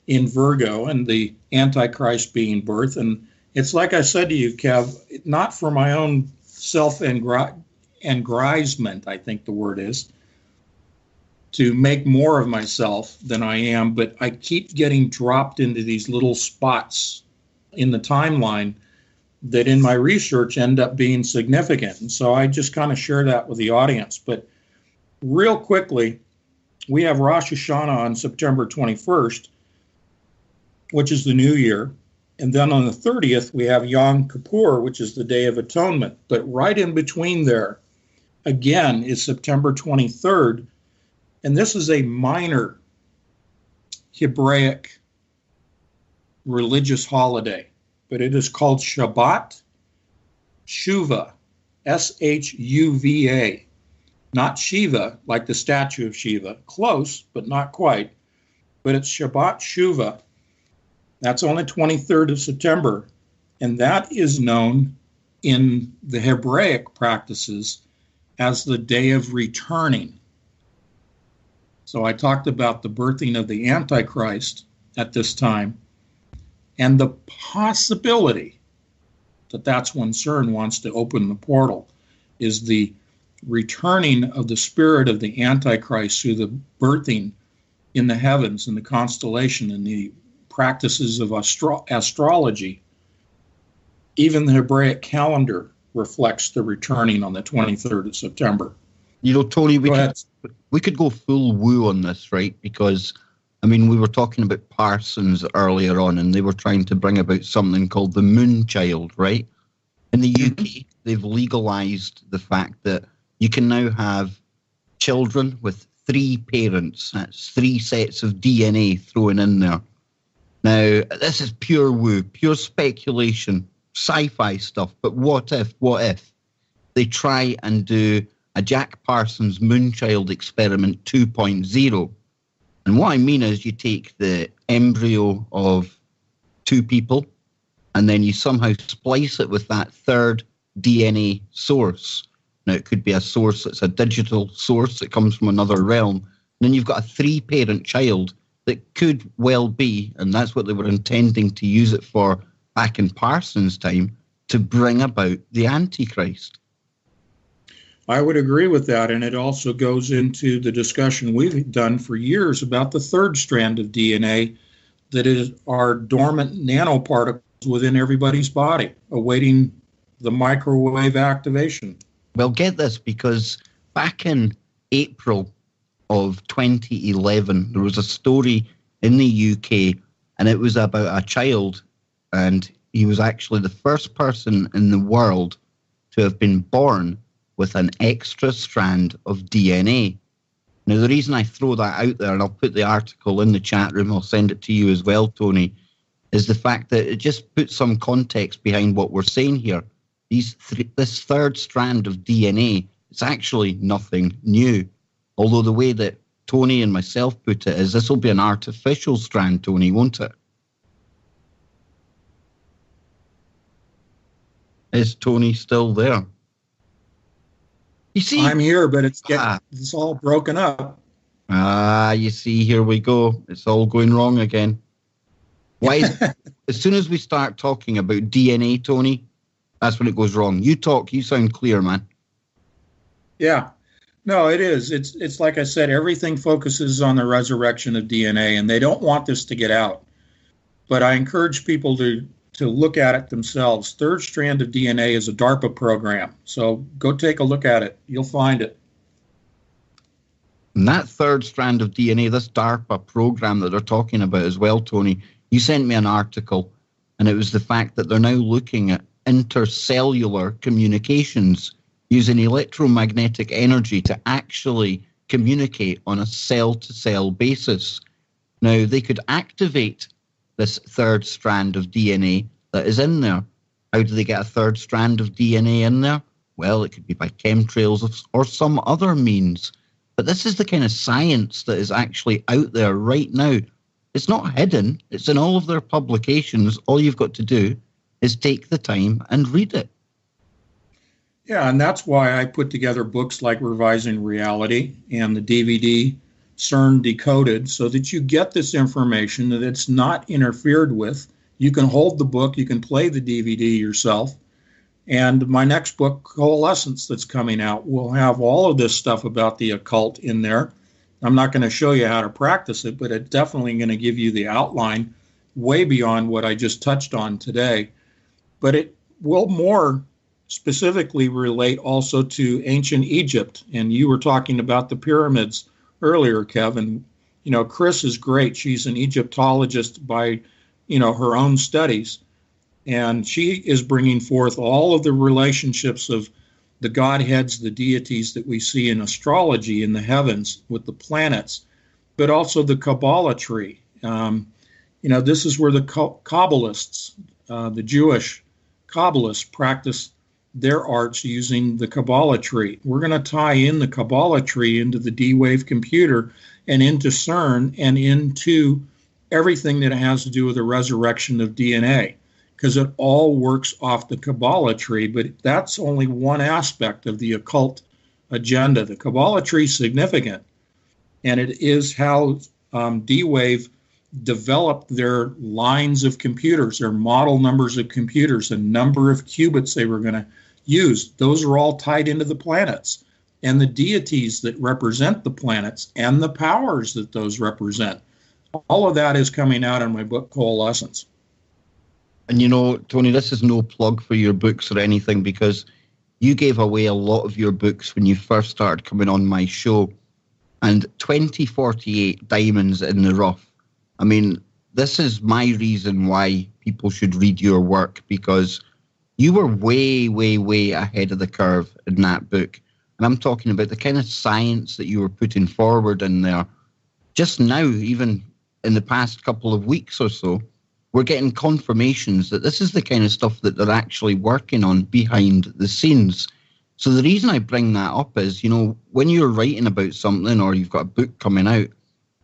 in Virgo and the Antichrist being birthed. And it's like I said to you, Kev, not for my own self-aggrandizement, I think the word is, to make more of myself than I am, but I keep getting dropped into these little spots in the timeline that in my research end up being significant. And so I just kind of share that with the audience. But real quickly, we have Rosh Hashanah on September 21st, which is the new year. And then on the 30th, we have Yom Kippur, which is the Day of Atonement. But right in between there, again, is September 23rd. And this is a minor Hebraic religious holiday, but it is called Shabbat Shuvah, S-H-U-V-A, not Shiva, like the statue of Shiva. Close, but not quite. But it's Shabbat Shuvah. That's on the 23rd of September, and that is known in the Hebraic practices as the Day of Returning. So I talked about the birthing of the Antichrist at this time, and the possibility that that's when CERN wants to open the portal is the returning of the spirit of the Antichrist through the birthing in the heavens and the constellation and the practices of astrology. Even the Hebraic calendar reflects the returning on the 23rd of September. Tony, we could go full woo on this, right? Because, we were talking about Parsons earlier on, and they were trying to bring about something called the moon child, right? In the UK, they've legalized the fact that you can now have children with 3 parents. That's 3 sets of DNA thrown in there. Now, this is pure woo, pure speculation, sci-fi stuff. But what if they try and do a Jack Parsons Moonchild experiment 2.0? And what I mean is you take the embryo of 2 people and then you somehow splice it with that third DNA source. Now, it could be a source that's a digital source that comes from another realm. And then you've got a 3-parent child that could well be, and that's what they were intending to use it for back in Parsons' time, to bring about the Antichrist. I would agree with that, and it also goes into the discussion we've done for years about the third strand of DNA that are dormant nanoparticles within everybody's body, awaiting the microwave activation. Well, get this, because back in April of 2011, there was a story in the UK, and it was about a child, and he was actually the first person in the world to have been born with an extra strand of DNA. Now, the reason I throw that out there, and I'll put the article in the chat room, I'll send it to you as well, Tony, is the fact that it just puts some context behind what we're saying here. This third strand of DNA, it's actually nothing new. Although the way that Tony and myself put it is this will be an artificial strand, Tony, won't it? Is Tony still there? You see, I'm here, but it's all broken up. You see, here we go. It's all going wrong again. Why? As soon as we start talking about DNA, Tony, that's when it goes wrong. You talk, you sound clear, man. Yeah. No, it is. It's like I said, everything focuses on the resurrection of DNA, and they don't want this to get out. But I encourage people to look at it themselves. Third strand of DNA is a DARPA program. So go take a look at it. You'll find it. And that third strand of DNA, this DARPA program that they're talking about as well, Tony, you sent me an article, and it was the fact that they're now looking at intercellular communications using electromagnetic energy to actually communicate on a cell-to-cell basis. Now, they could activate this third strand of DNA that is in there. How do they get a third strand of DNA in there? Well, it could be by chemtrails or some other means. But this is the kind of science that is actually out there right now. It's not hidden. It's in all of their publications. All you've got to do is take the time and read it. Yeah, and that's why I put together books like Revising Reality and the DVD CERN Decoded, so that you get this information, that it's not interfered with. You can hold the book, you can play the DVD yourself. And my next book, Coalescence, that's coming out, will have all of this stuff about the occult in there. I'm not going to show you how to practice it, but it's definitely going to give you the outline way beyond what I just touched on today. But it will more specifically relate also to ancient Egypt. And you were talking about the pyramids earlier, Kevin. You know, Chris is great. She's an Egyptologist by, her own studies. And she is bringing forth all of the relationships of the godheads, the deities that we see in astrology in the heavens with the planets, but also the Kabbalah tree. This is where the Kabbalists, the Jewish Kabbalists, practice their arts using the Kabbalah tree. We're going to tie in the Kabbalah tree into the D-Wave computer and into CERN and into everything that has to do with the resurrection of DNA, because it all works off the Kabbalah tree, but that's only one aspect of the occult agenda. The Kabbalah tree is significant, and it is how D-Wave developed their lines of computers, their model numbers of computers, the number of qubits they were going to use. Those are all tied into the planets and the deities that represent the planets and the powers that those represent. All of that is coming out in my book, Coalescence. And Tony, this is no plug for your books or anything, because you gave away a lot of your books when you first started coming on my show. And 2048 Diamonds in the Rough. I mean, this is my reason why people should read your work, because you were way, way, way ahead of the curve in that book. And I'm talking about the kind of science that you were putting forward in there. Just now, even in the past couple of weeks or so, we're getting confirmations that this is the kind of stuff that they're actually working on behind the scenes. So the reason I bring that up is, when you're writing about something or you've got a book coming out,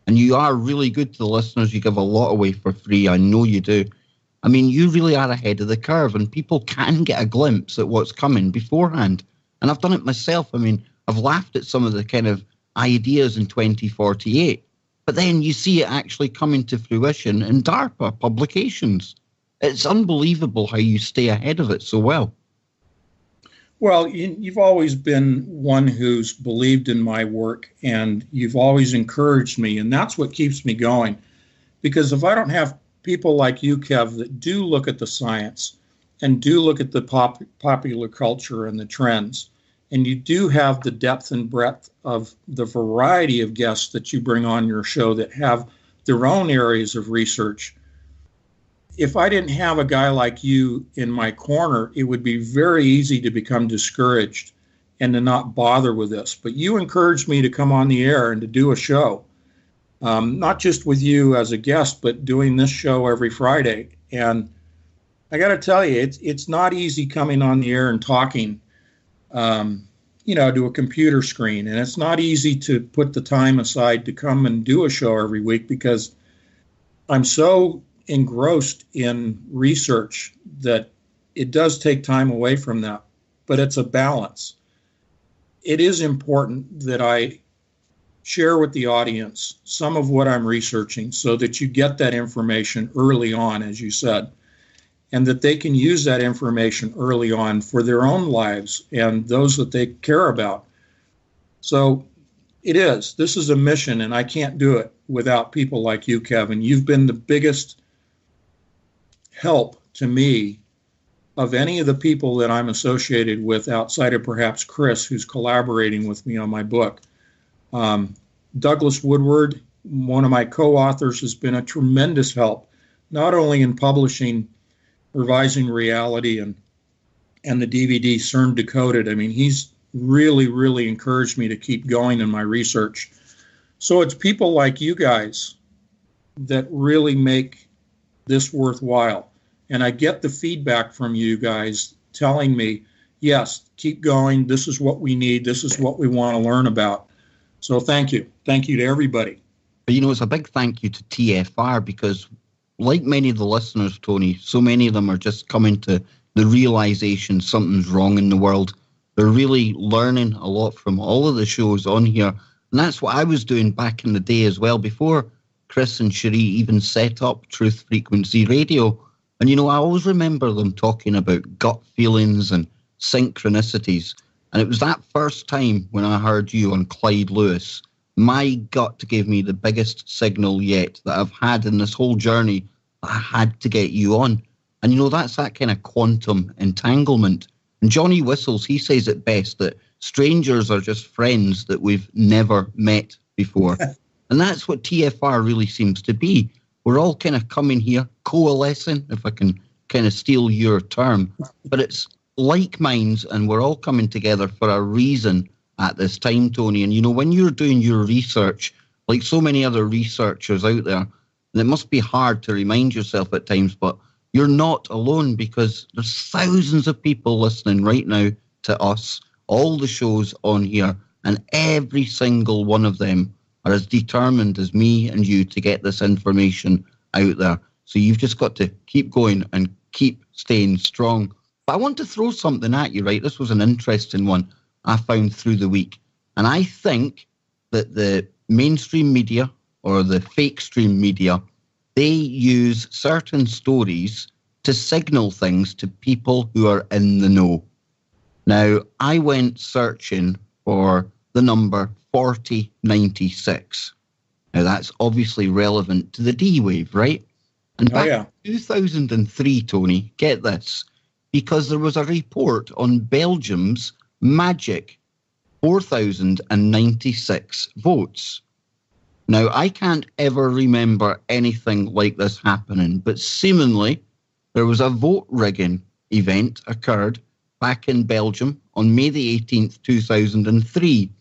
and you are really good to the listeners, you give a lot away for free, I know you do. I mean, you really are ahead of the curve, and people can get a glimpse at what's coming beforehand. And I've done it myself. I mean, I've laughed at some of the kind of ideas in 2048, but then you see it actually coming to fruition in DARPA publications. It's unbelievable how you stay ahead of it so well. Well, you've always been one who's believed in my work, and you've always encouraged me, and that's what keeps me going. Because if I don't have people like you, Kev, that do look at the science and do look at the popular culture and the trends, and you do have the depth and breadth of the variety of guests that you bring on your show that have their own areas of research. If I didn't have a guy like you in my corner, it would be very easy to become discouraged and to not bother with this. But you encouraged me to come on the air and to do a show, not just with you as a guest, but doing this show every Friday. And I got to tell you, it's not easy coming on the air and talking. to a computer screen. And it's not easy to put the time aside to come and do a show every week because I'm so engrossed in research that it does take time away from that. But it's a balance. It is important that I share with the audience some of what I'm researching so that you get that information early on, as you said, and that they can use that information early on for their own lives and those that they care about. So this is a mission, and I can't do it without people like you, Kevin. You've been the biggest help to me of any of the people that I'm associated with outside of perhaps Chris, who's collaborating with me on my book. Douglas Woodward, one of my co-authors, has been a tremendous help, not only in publishing Revising Reality and the DVD CERN Decoded. I mean, he's really, really encouraged me to keep going in my research. So it's people like you guys that really make this worthwhile. And I get the feedback from you guys telling me, yes, keep going. This is what we need. This is what we want to learn about. So thank you. Thank you to everybody. But, it's a big thank you to TFR because, like many of the listeners, Tony, so many of them are just coming to the realization something's wrong in the world. They're really learning a lot from all of the shows on here. And that's what I was doing back in the day as well, before Chris and Cherie even set up Truth Frequency Radio. And, I always remember them talking about gut feelings and synchronicities. And it was that first time when I heard you on Clyde Lewis, my gut gave me the biggest signal yet that I've had in this whole journey. I had to get you on. And, that's that kind of quantum entanglement. And Johnny Whistles, he says it best, that strangers are just friends that we've never met before. And that's what TFR really seems to be. We're all kind of coming here, coalescing, if I can kind of steal your term. But it's like minds, and we're all coming together for a reason at this time, Tony. And, when you're doing your research, like so many other researchers out there, and it must be hard to remind yourself at times, but you're not alone because there's thousands of people listening right now to us, all the shows on here, and every single one of them are as determined as me and you to get this information out there. So you've just got to keep going and keep staying strong. But I want to throw something at you, right? This was an interesting one I found through the week. And I think that the mainstream media or the fake stream media, they use certain stories to signal things to people who are in the know. Now, I went searching for the number 4096. Now, that's obviously relevant to the D-Wave, right? And back in 2003, Tony, get this, because there was a report on Belgium's magic 4,096 votes. Now, I can't ever remember anything like this happening, but seemingly there was a vote rigging event occurred back in Belgium on May the 18th, 2003.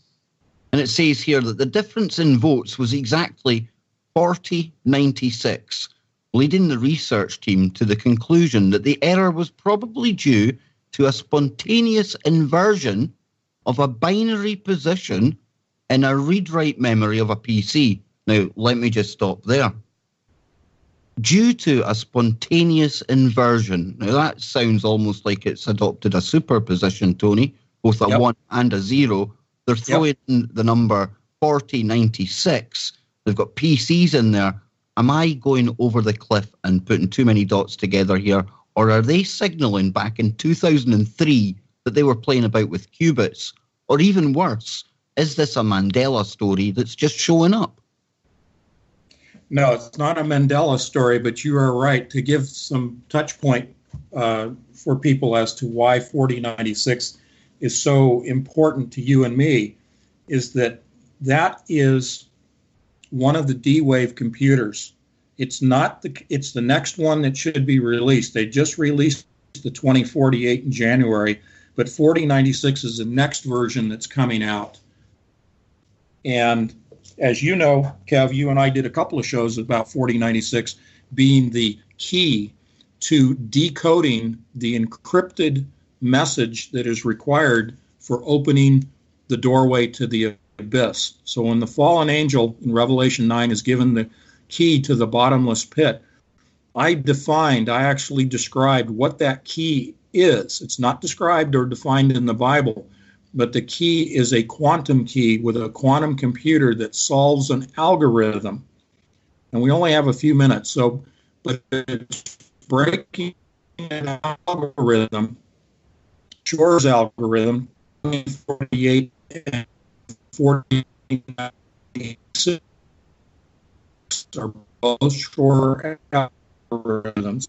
And it says here that the difference in votes was exactly 4096, leading the research team to the conclusion that the error was probably due to a spontaneous inversion of a binary position in a read-write memory of a PC. Now, let me just stop there. Due to a spontaneous inversion. Now, that sounds almost like it's adopted a superposition, Tony, both a 1 and a 0. They're throwing in the number 4096. They've got PCs in there. Am I going over the cliff and putting too many dots together here? Or are they signaling back in 2003 that they were playing about with qubits? Or even worse, is this a Mandela story that's just showing up? No, it's not a Mandela story, but you are right to give some touch point for people as to why 4096 is so important to you and me, is that is one of the D-Wave computers. It's the next one that should be released. They just released the 2048 in January, but 4096 is the next version that's coming out. And as you know, Kev, you and I did a couple of shows about 4096 being the key to decoding the encrypted message that is required for opening the doorway to the abyss. So when the fallen angel in Revelation 9 is given the key to the bottomless pit, I actually described what that key is. It's not described or defined in the Bible, but the key is a quantum key with a quantum computer that solves an algorithm. And we only have a few minutes, but it's breaking an algorithm, Shor's algorithm, 48 and 46 are both Shor algorithms.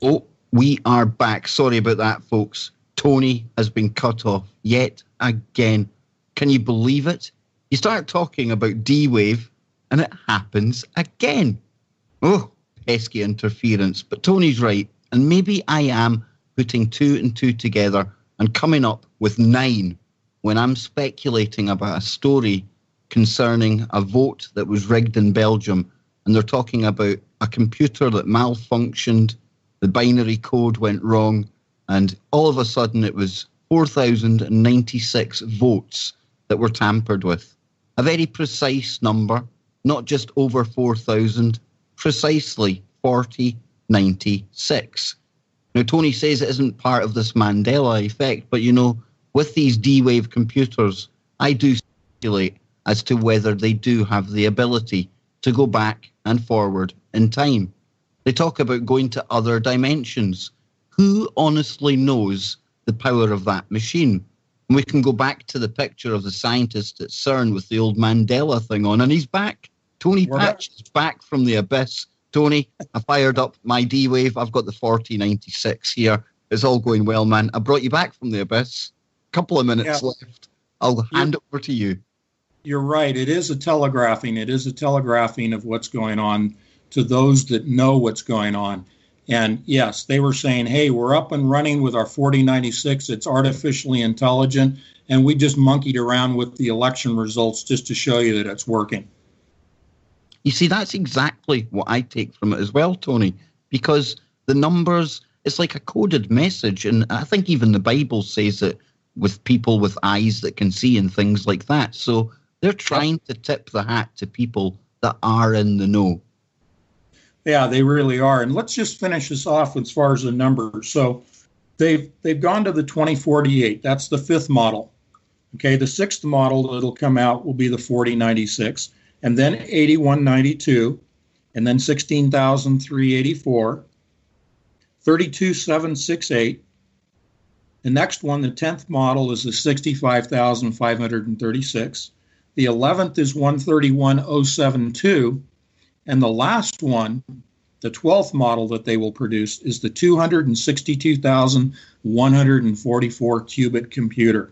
Oh, we are back. Sorry about that, folks. Tony has been cut off yet again. Can you believe it? You start talking about D-Wave and it happens again. Oh, pesky interference. But Tony's right. And maybe I am putting 2 and 2 together and coming up with 9 when I'm speculating about a story concerning a vote that was rigged in Belgium. And they're talking about a computer that malfunctioned. The binary code went wrong, and all of a sudden it was 4,096 votes that were tampered with. A very precise number, not just over 4,000, precisely 4096. Now, Tony says it isn't part of this Mandela effect, but, with these D-Wave computers, I do speculate as to whether they do have the ability to go back and forward in time. They talk about going to other dimensions. Who honestly knows the power of that machine? And we can go back to the picture of the scientist at CERN with the old Mandela thing on, and he's back. Tony Patch is back from the abyss. Tony, I fired up my D-Wave. I've got the 4096 here. It's all going well, man. I brought you back from the abyss. A couple of minutes left. I'll hand it over to you. You're right. It is a telegraphing. It is a telegraphing of what's going on to those that know what's going on. And yes, they were saying, hey, we're up and running with our 4096. It's artificially intelligent. And we just monkeyed around with the election results just to show you that it's working. You see, that's exactly what I take from it as well, Tony, because the numbers, it's like a coded message. And I think even the Bible says it with people with eyes that can see and things like that. So they're trying to tip the hat to people that are in the know. Yeah, they really are. And let's just finish this off as far as the numbers. So they've gone to the 2048. That's the 5th model. Okay, the 6th model that'll come out will be the 4096, and then 8192, and then 16,384, 32,768. The next one, the 10th model, is the 65,536. The 11th is 131,072. And the last one, the 12th model that they will produce, is the 262,144 qubit computer.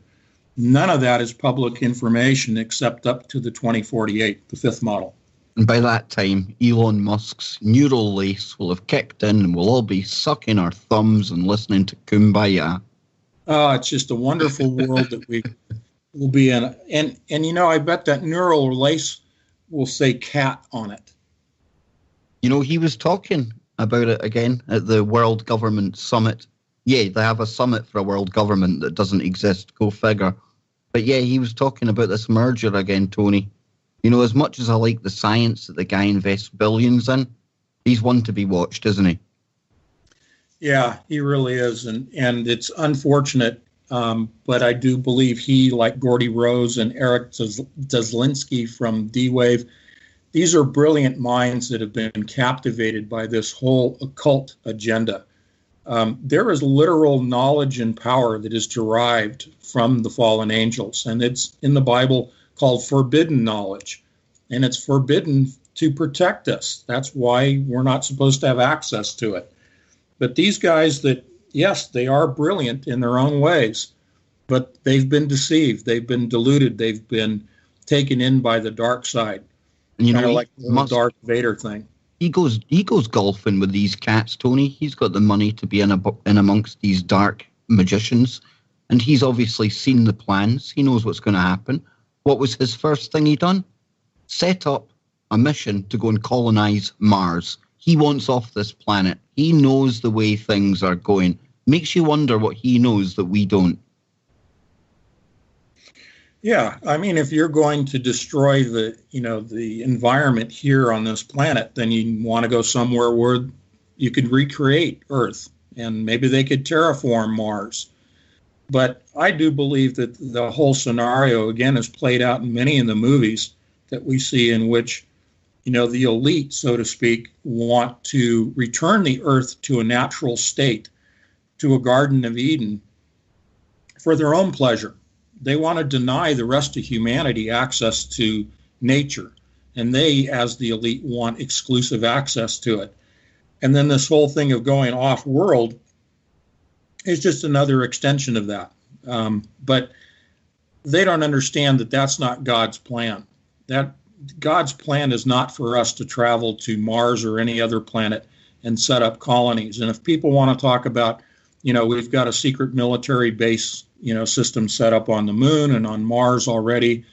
None of that is public information except up to the 2048, the 5th model. And by that time, Elon Musk's neural lace will have kicked in and we'll all be sucking our thumbs and listening to Kumbaya. Oh, it's just a wonderful world that we will be in. And I bet that neural lace will say cat on it. He was talking about it again at the World Government Summit. Yeah, they have a summit for a world government that doesn't exist, go figure. But yeah, he was talking about this merger again, Tony. As much as I like the science that the guy invests billions in, he's one to be watched, isn't he? Yeah, he really is. And it's unfortunate, but I do believe he, like Gordy Rose and Eric Zaslinsky from D-Wave, these are brilliant minds that have been captivated by this whole occult agenda. There is literal knowledge and power that is derived from the fallen angels, and it's in the Bible called forbidden knowledge, and it's forbidden to protect us. That's why we're not supposed to have access to it. But these guys that, yes, they are brilliant in their own ways, but they've been deceived, they've been deluded, they've been taken in by the dark side. Kind of like the Darth Vader thing. He goes golfing with these cats, Tony. He's got the money to be in amongst these dark magicians, and he's obviously seen the plans. He knows what's going to happen. What was his first thing he done? Set up a mission to go and colonize Mars. He wants off this planet. He knows the way things are going. Makes you wonder what he knows that we don't. Yeah, I mean, if you're going to destroy the environment here on this planet, then you want to go somewhere where you could recreate Earth, and maybe they could terraform Mars. But I do believe that the whole scenario, again, is played out in many of the movies that we see, in which, the elite, so to speak, want to return the Earth to a natural state, to a Garden of Eden, for their own pleasure. They want to deny the rest of humanity access to nature, and they, as the elite, want exclusive access to it. And then this whole thing of going off-world is just another extension of that. But they don't understand that that's not God's plan. That God's plan is not for us to travel to Mars or any other planet and set up colonies. And if people want to talk about, we've got a secret military base, system set up on the moon and on Mars already,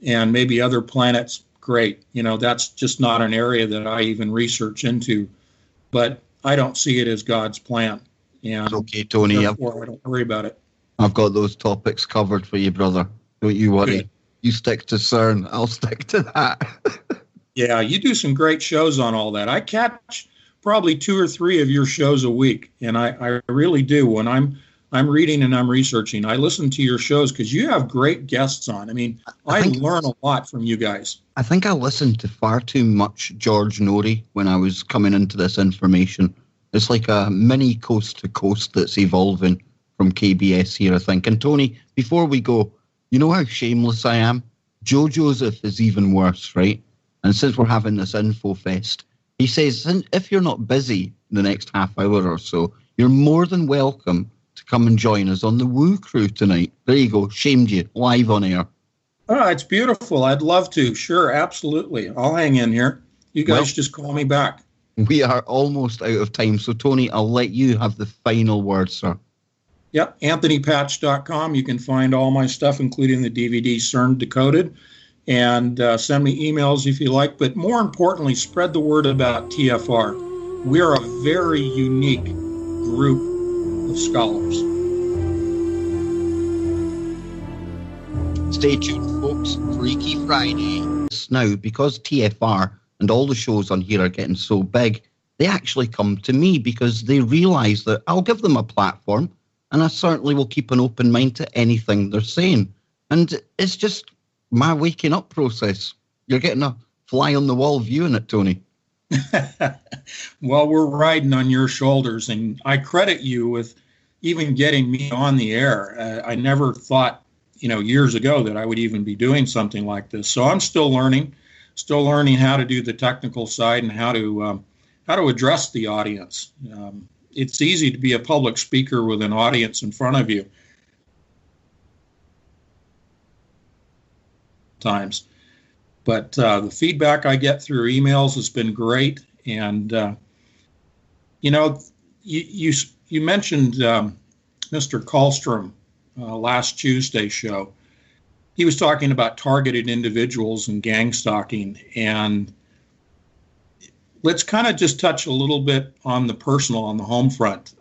and maybe other planets, great. That's just not an area that I even research into. But I don't see it as God's plan. And okay, Tony. I don't worry about it. I've got those topics covered for you, brother. Don't you worry. Good. You stick to CERN. I'll stick to that. Yeah, you do some great shows on all that. I catch probably 2 or 3 of your shows a week, and I really do. When I'm reading and I'm researching, I listen to your shows because you have great guests on. I mean, I learn a lot from you guys. I think I listened to far too much George Norrie when I was coming into this information. It's like a mini coast to coast that's evolving from KBS here, I think. And Tony, before we go, you know how shameless I am? Joe Joseph is even worse, right? And since we're having this info fest, he says, if you're not busy the next half hour or so, you're more than welcome to come and join us on the Woo Crew tonight. There you go. Shamed you. Live on air. Oh, it's beautiful. I'd love to. Sure, absolutely. I'll hang in here. You guys just call me back. We are almost out of time. So, Tony, I'll let you have the final word, sir. Yep, AnthonyPatch.com. You can find all my stuff, including the DVD CERN Decoded. And send me emails if you like. But more importantly, spread the word about TFR. We are a very unique group of scholars. Stay tuned, folks. Freaky Friday. Now, because TFR and all the shows on here are getting so big, they actually come to me because they realise that I'll give them a platform, and I certainly will keep an open mind to anything they're saying. And it's just my waking up process. You're getting a fly on the wall view in it, Tony. Well, we're riding on your shoulders, and I credit you with even getting me on the air. I never thought, years ago that I would even be doing something like this. So I'm still learning how to do the technical side and how to address the audience. It's easy to be a public speaker with an audience in front of you times. But the feedback I get through emails has been great. And, you mentioned Mr. Kallstrom last Tuesday's show. He was talking about targeted individuals and gang stalking. And let's kind of just touch a little bit on the personal, on the home front.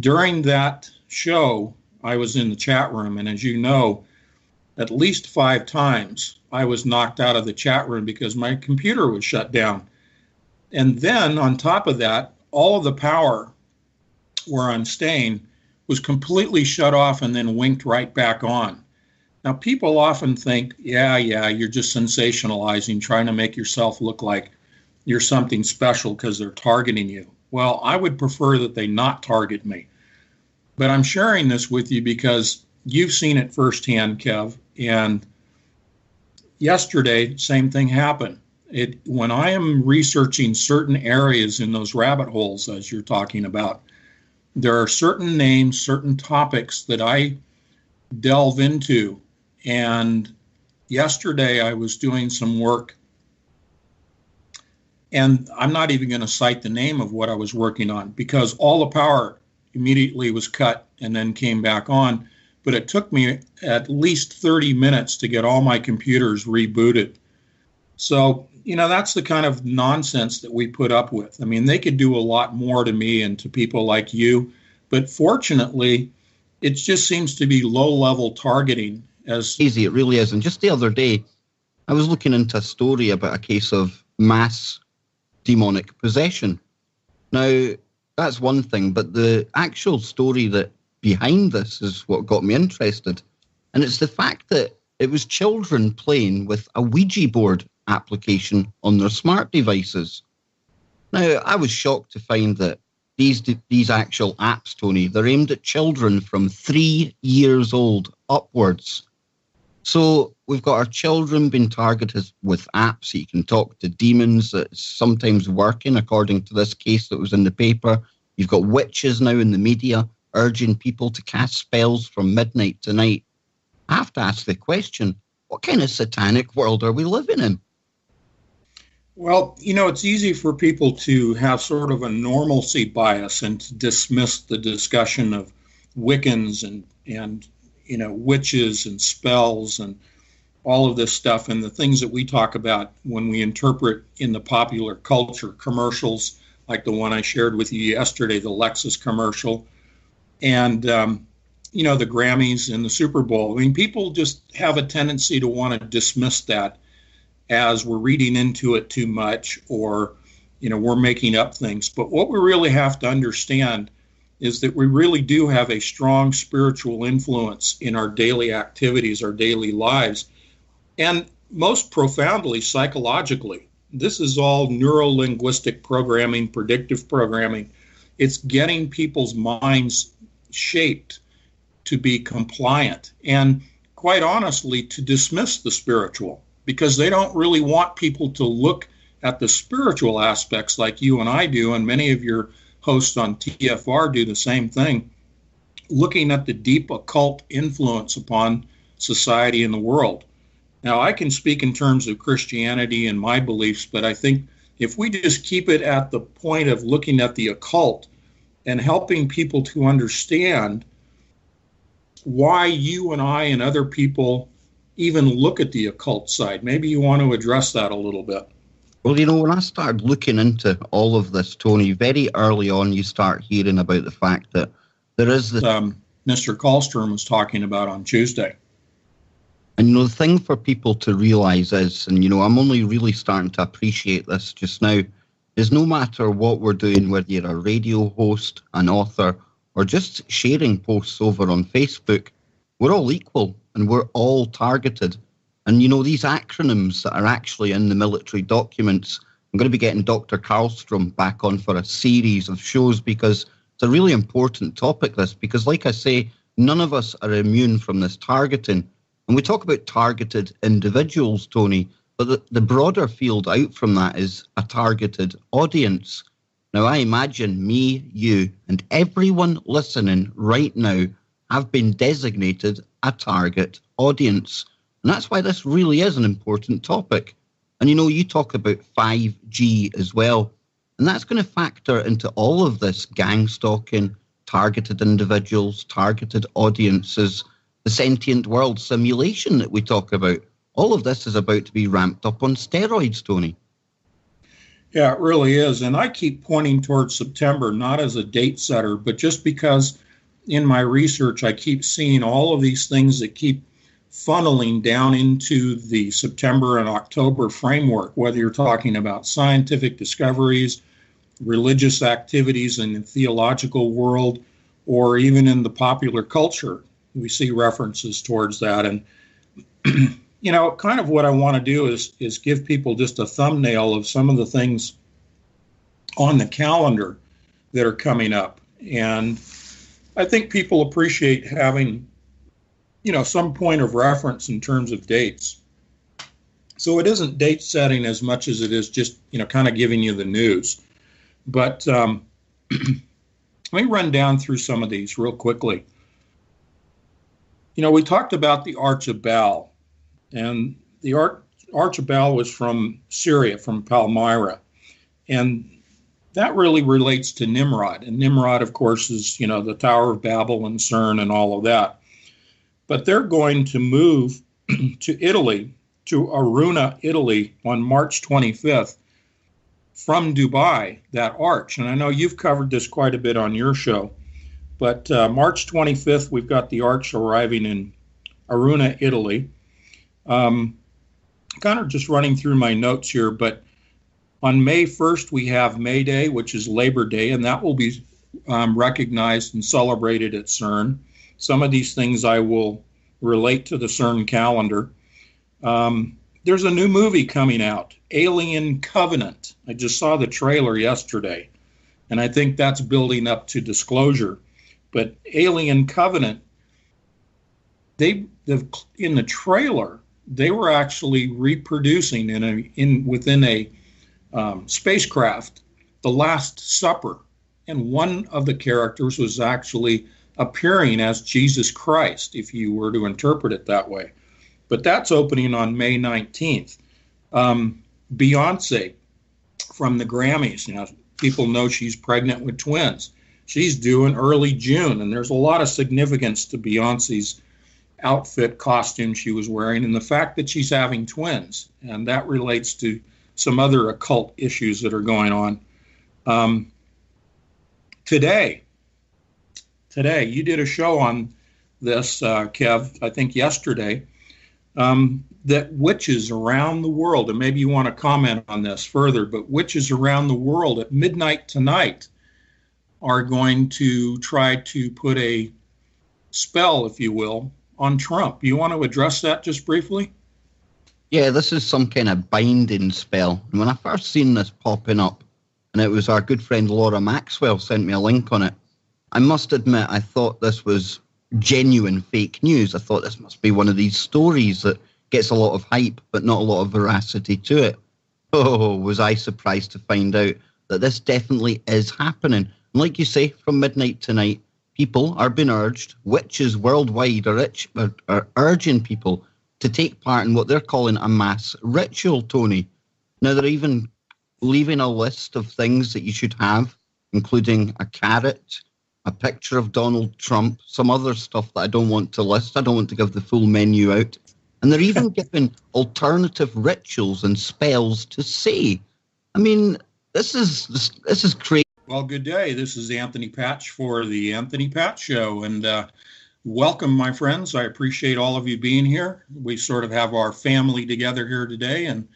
During that show, I was in the chat room, and as you know, at least 5 times I was knocked out of the chat room because my computer was shut down. And then on top of that, all of the power where I'm staying was completely shut off and then winked right back on. Now, people often think, yeah, you're just sensationalizing, trying to make yourself look like you're something special because they're targeting you. Well, I would prefer that they not target me. But I'm sharing this with you because you've seen it firsthand, Kev. And yesterday, same thing happened. When I am researching certain areas in those rabbit holes, as you're talking about, there are certain names, certain topics that I delve into. And yesterday I was doing some work And I'm not even going to cite the name of what I was working on because all the power immediately was cut and then came back on. But it took me at least 30 minutes to get all my computers rebooted. So, that's the kind of nonsense that we put up with. I mean, they could do a lot more to me and to people like you. But fortunately, it just seems to be low-level targeting. As easy, it really is. And just the other day, I was looking into a story about a case of mass demonic possession. Now, that's one thing, but the actual story that behind this is what got me interested. And it's the fact that it was children playing with a Ouija board application on their smart devices. Now, I was shocked to find that these actual apps, Tony, they're aimed at children from 3 years old upwards. So we've got our children being targeted with apps. You can talk to demons. That's sometimes working, according to this case that was in the paper. You've got witches now in the media urging people to cast spells from midnight to night. I have to ask the question, what kind of satanic world are we living in? Well, it's easy for people to have sort of a normalcy bias and to dismiss the discussion of Wiccans and witches and spells and all of this stuff and the things that we talk about when we interpret in the popular culture, commercials like the one I shared with you yesterday, the Lexus commercial, and, the Grammys and the Super Bowl. I mean, people just have a tendency to want to dismiss that as we're reading into it too much or, we're making up things. But what we really have to understand is that we really do have a strong spiritual influence in our daily activities, our daily lives, and most profoundly psychologically. This is all neuro-linguistic programming, predictive programming. It's getting people's minds shaped to be compliant and, quite honestly, to dismiss the spiritual, because they don't really want people to look at the spiritual aspects like you and I do, and many of your hosts on TFR do the same thing, looking at the deep occult influence upon society and the world. Now, I can speak in terms of Christianity and my beliefs, but I think if we just keep it at the point of looking at the occult and helping people to understand why you and I and other people even look at the occult side, maybe you want to address that a little bit. Well, when I started looking into all of this, Tony, very early on you start hearing about the fact that there is this... Mr. Kallstrom was talking about on Tuesday. And, the thing for people to realise is, and, I'm only really starting to appreciate this just now, is no matter what we're doing, whether you're a radio host, an author, or just sharing posts over on Facebook, we're all equal and we're all targeted. And, these acronyms that are actually in the military documents, I'm going to be getting Dr. Kallstrom back on for a series of shows because it's a really important topic, this, because like I say, none of us are immune from this targeting. And we talk about targeted individuals, Tony, but the broader field out from that is a targeted audience. Now, I imagine me, you, and everyone listening right now have been designated a target audience. And that's why this really is an important topic. And, you talk about 5G as well. And that's going to factor into all of this gang stalking, targeted individuals, targeted audiences, the sentient world simulation that we talk about. All of this is about to be ramped up on steroids, Tony. Yeah, it really is. And I keep pointing towards September, not as a date setter, but just because in my research, I keep seeing all of these things that keep funneling down into the September and October framework, whether you're talking about scientific discoveries, religious activities in the theological world, or even in the popular culture. We see references towards that. And, kind of what I want to do is give people just a thumbnail of some of the things on the calendar that are coming up. And I think people appreciate having, some point of reference in terms of dates. So it isn't date setting as much as it is just, kind of giving you the news. But let me run down through some of these real quickly. We talked about the Arch of Baal, and the Arch of Baal was from Syria, from Palmyra. And that really relates to Nimrod. And Nimrod, of course, is, the Tower of Babel and CERN and all of that. But they're going to move to Italy, to Aruna, Italy, on March 25th from Dubai, that arch. And I know you've covered this quite a bit on your show. But March 25th, we've got the arch arriving in Aruna, Italy. Kind of just running through my notes here, but on May 1st, we have May Day, which is Labor Day, and that will be recognized and celebrated at CERN. Some of these things I will relate to the CERN calendar. There's a new movie coming out, Alien Covenant. I just saw the trailer yesterday, and I think that's building up to disclosure. But Alien Covenant, in the trailer, they were actually reproducing within a spacecraft, The Last Supper, and one of the characters was actually appearing as Jesus Christ, if you were to interpret it that way. But that's opening on May 19th. Beyonce from the Grammys, people know she's pregnant with twins. She's due in early June, and there's a lot of significance to Beyonce's outfit, costume she was wearing, and the fact that she's having twins, and that relates to some other occult issues that are going on. Today, you did a show on this, Kev, I think yesterday, that witches around the world, and maybe you want to comment on this further, but witches around the world at midnight tonight are going to try to put a spell, if you will, on Trump. You want to address that just briefly? Yeah, this is some kind of binding spell. And when I first seen this popping up, and it was our good friend Laura Maxwell sent me a link on it, I must admit I thought this was genuine fake news. I thought this must be one of these stories that gets a lot of hype but not a lot of veracity to it. Oh, was I surprised to find out that this definitely is happening. And like you say, from midnight tonight, people are being urged, witches worldwide are urging people to take part in what they're calling a mass ritual, Tony. Now, they're even leaving a list of things that you should have, including a carrot, a picture of Donald Trump, some other stuff that I don't want to list. I don't want to give the full menu out. And they're even giving alternative rituals and spells to say. I mean, this is crazy. Well, good day. This is Anthony Patch for the Anthony Patch Show, and welcome, my friends. I appreciate all of you being here. We sort of have our family together here today, and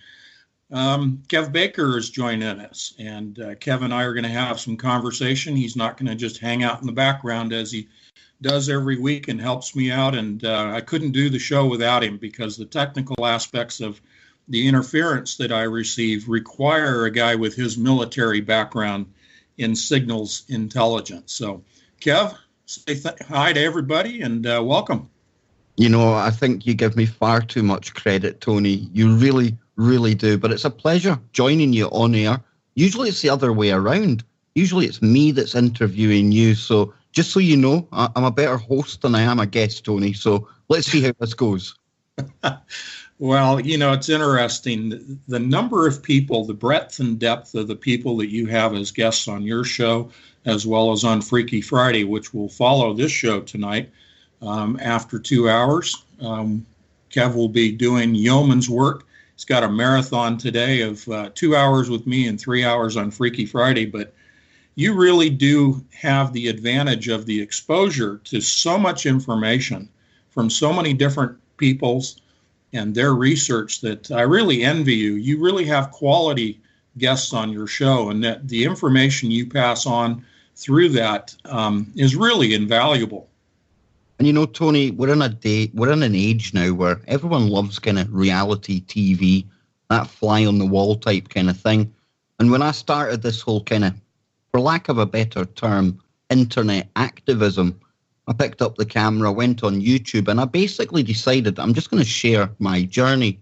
Kev Baker is joining us, and Kev and I are going to have some conversation. He's not going to just hang out in the background as he does every week and helps me out, and I couldn't do the show without him because the technical aspects of the interference that I receive require a guy with his military background in signals intelligence. So, Kev, say hi to everybody and welcome. I think you give me far too much credit, Tony. You really, really do. But it's a pleasure joining you on air. Usually it's the other way around. Usually it's me that's interviewing you. So just so you know, I'm a better host than I am a guest, Tony. So let's see how this goes. Well, it's interesting. The number of people, the breadth and depth of the people that you have as guests on your show, as well as on Freaky Friday, which will follow this show tonight after 2 hours. Kev will be doing yeoman's work. He's got a marathon today of 2 hours with me and 3 hours on Freaky Friday. But you really do have the advantage of the exposure to so much information from so many different peoples and their research that I really envy you. You really have quality guests on your show, and that the information you pass on through that is really invaluable. And Tony, we're in an age now where everyone loves kind of reality TV, that fly on the wall type kind of thing. And when I started this whole kind of, for lack of a better term, internet activism, I picked up the camera, went on YouTube, and I basically decided I'm just going to share my journey.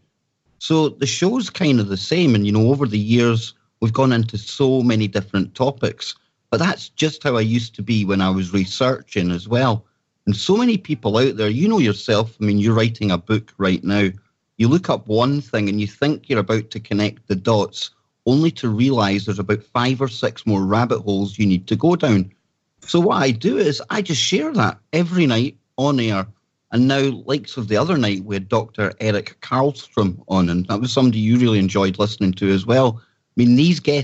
So the show's kind of the same. And, over the years, we've gone into so many different topics. But that's just how I used to be when I was researching as well. And so many people out there, yourself, you're writing a book right now. You look up one thing and you think you're about to connect the dots, only to realize there's about 5 or 6 more rabbit holes you need to go down. So what I do is I just share that every night on air. And now, likes of the other night, we had Dr. Eric Karlstrom on, and that was somebody you really enjoyed listening to as well. I mean, these guests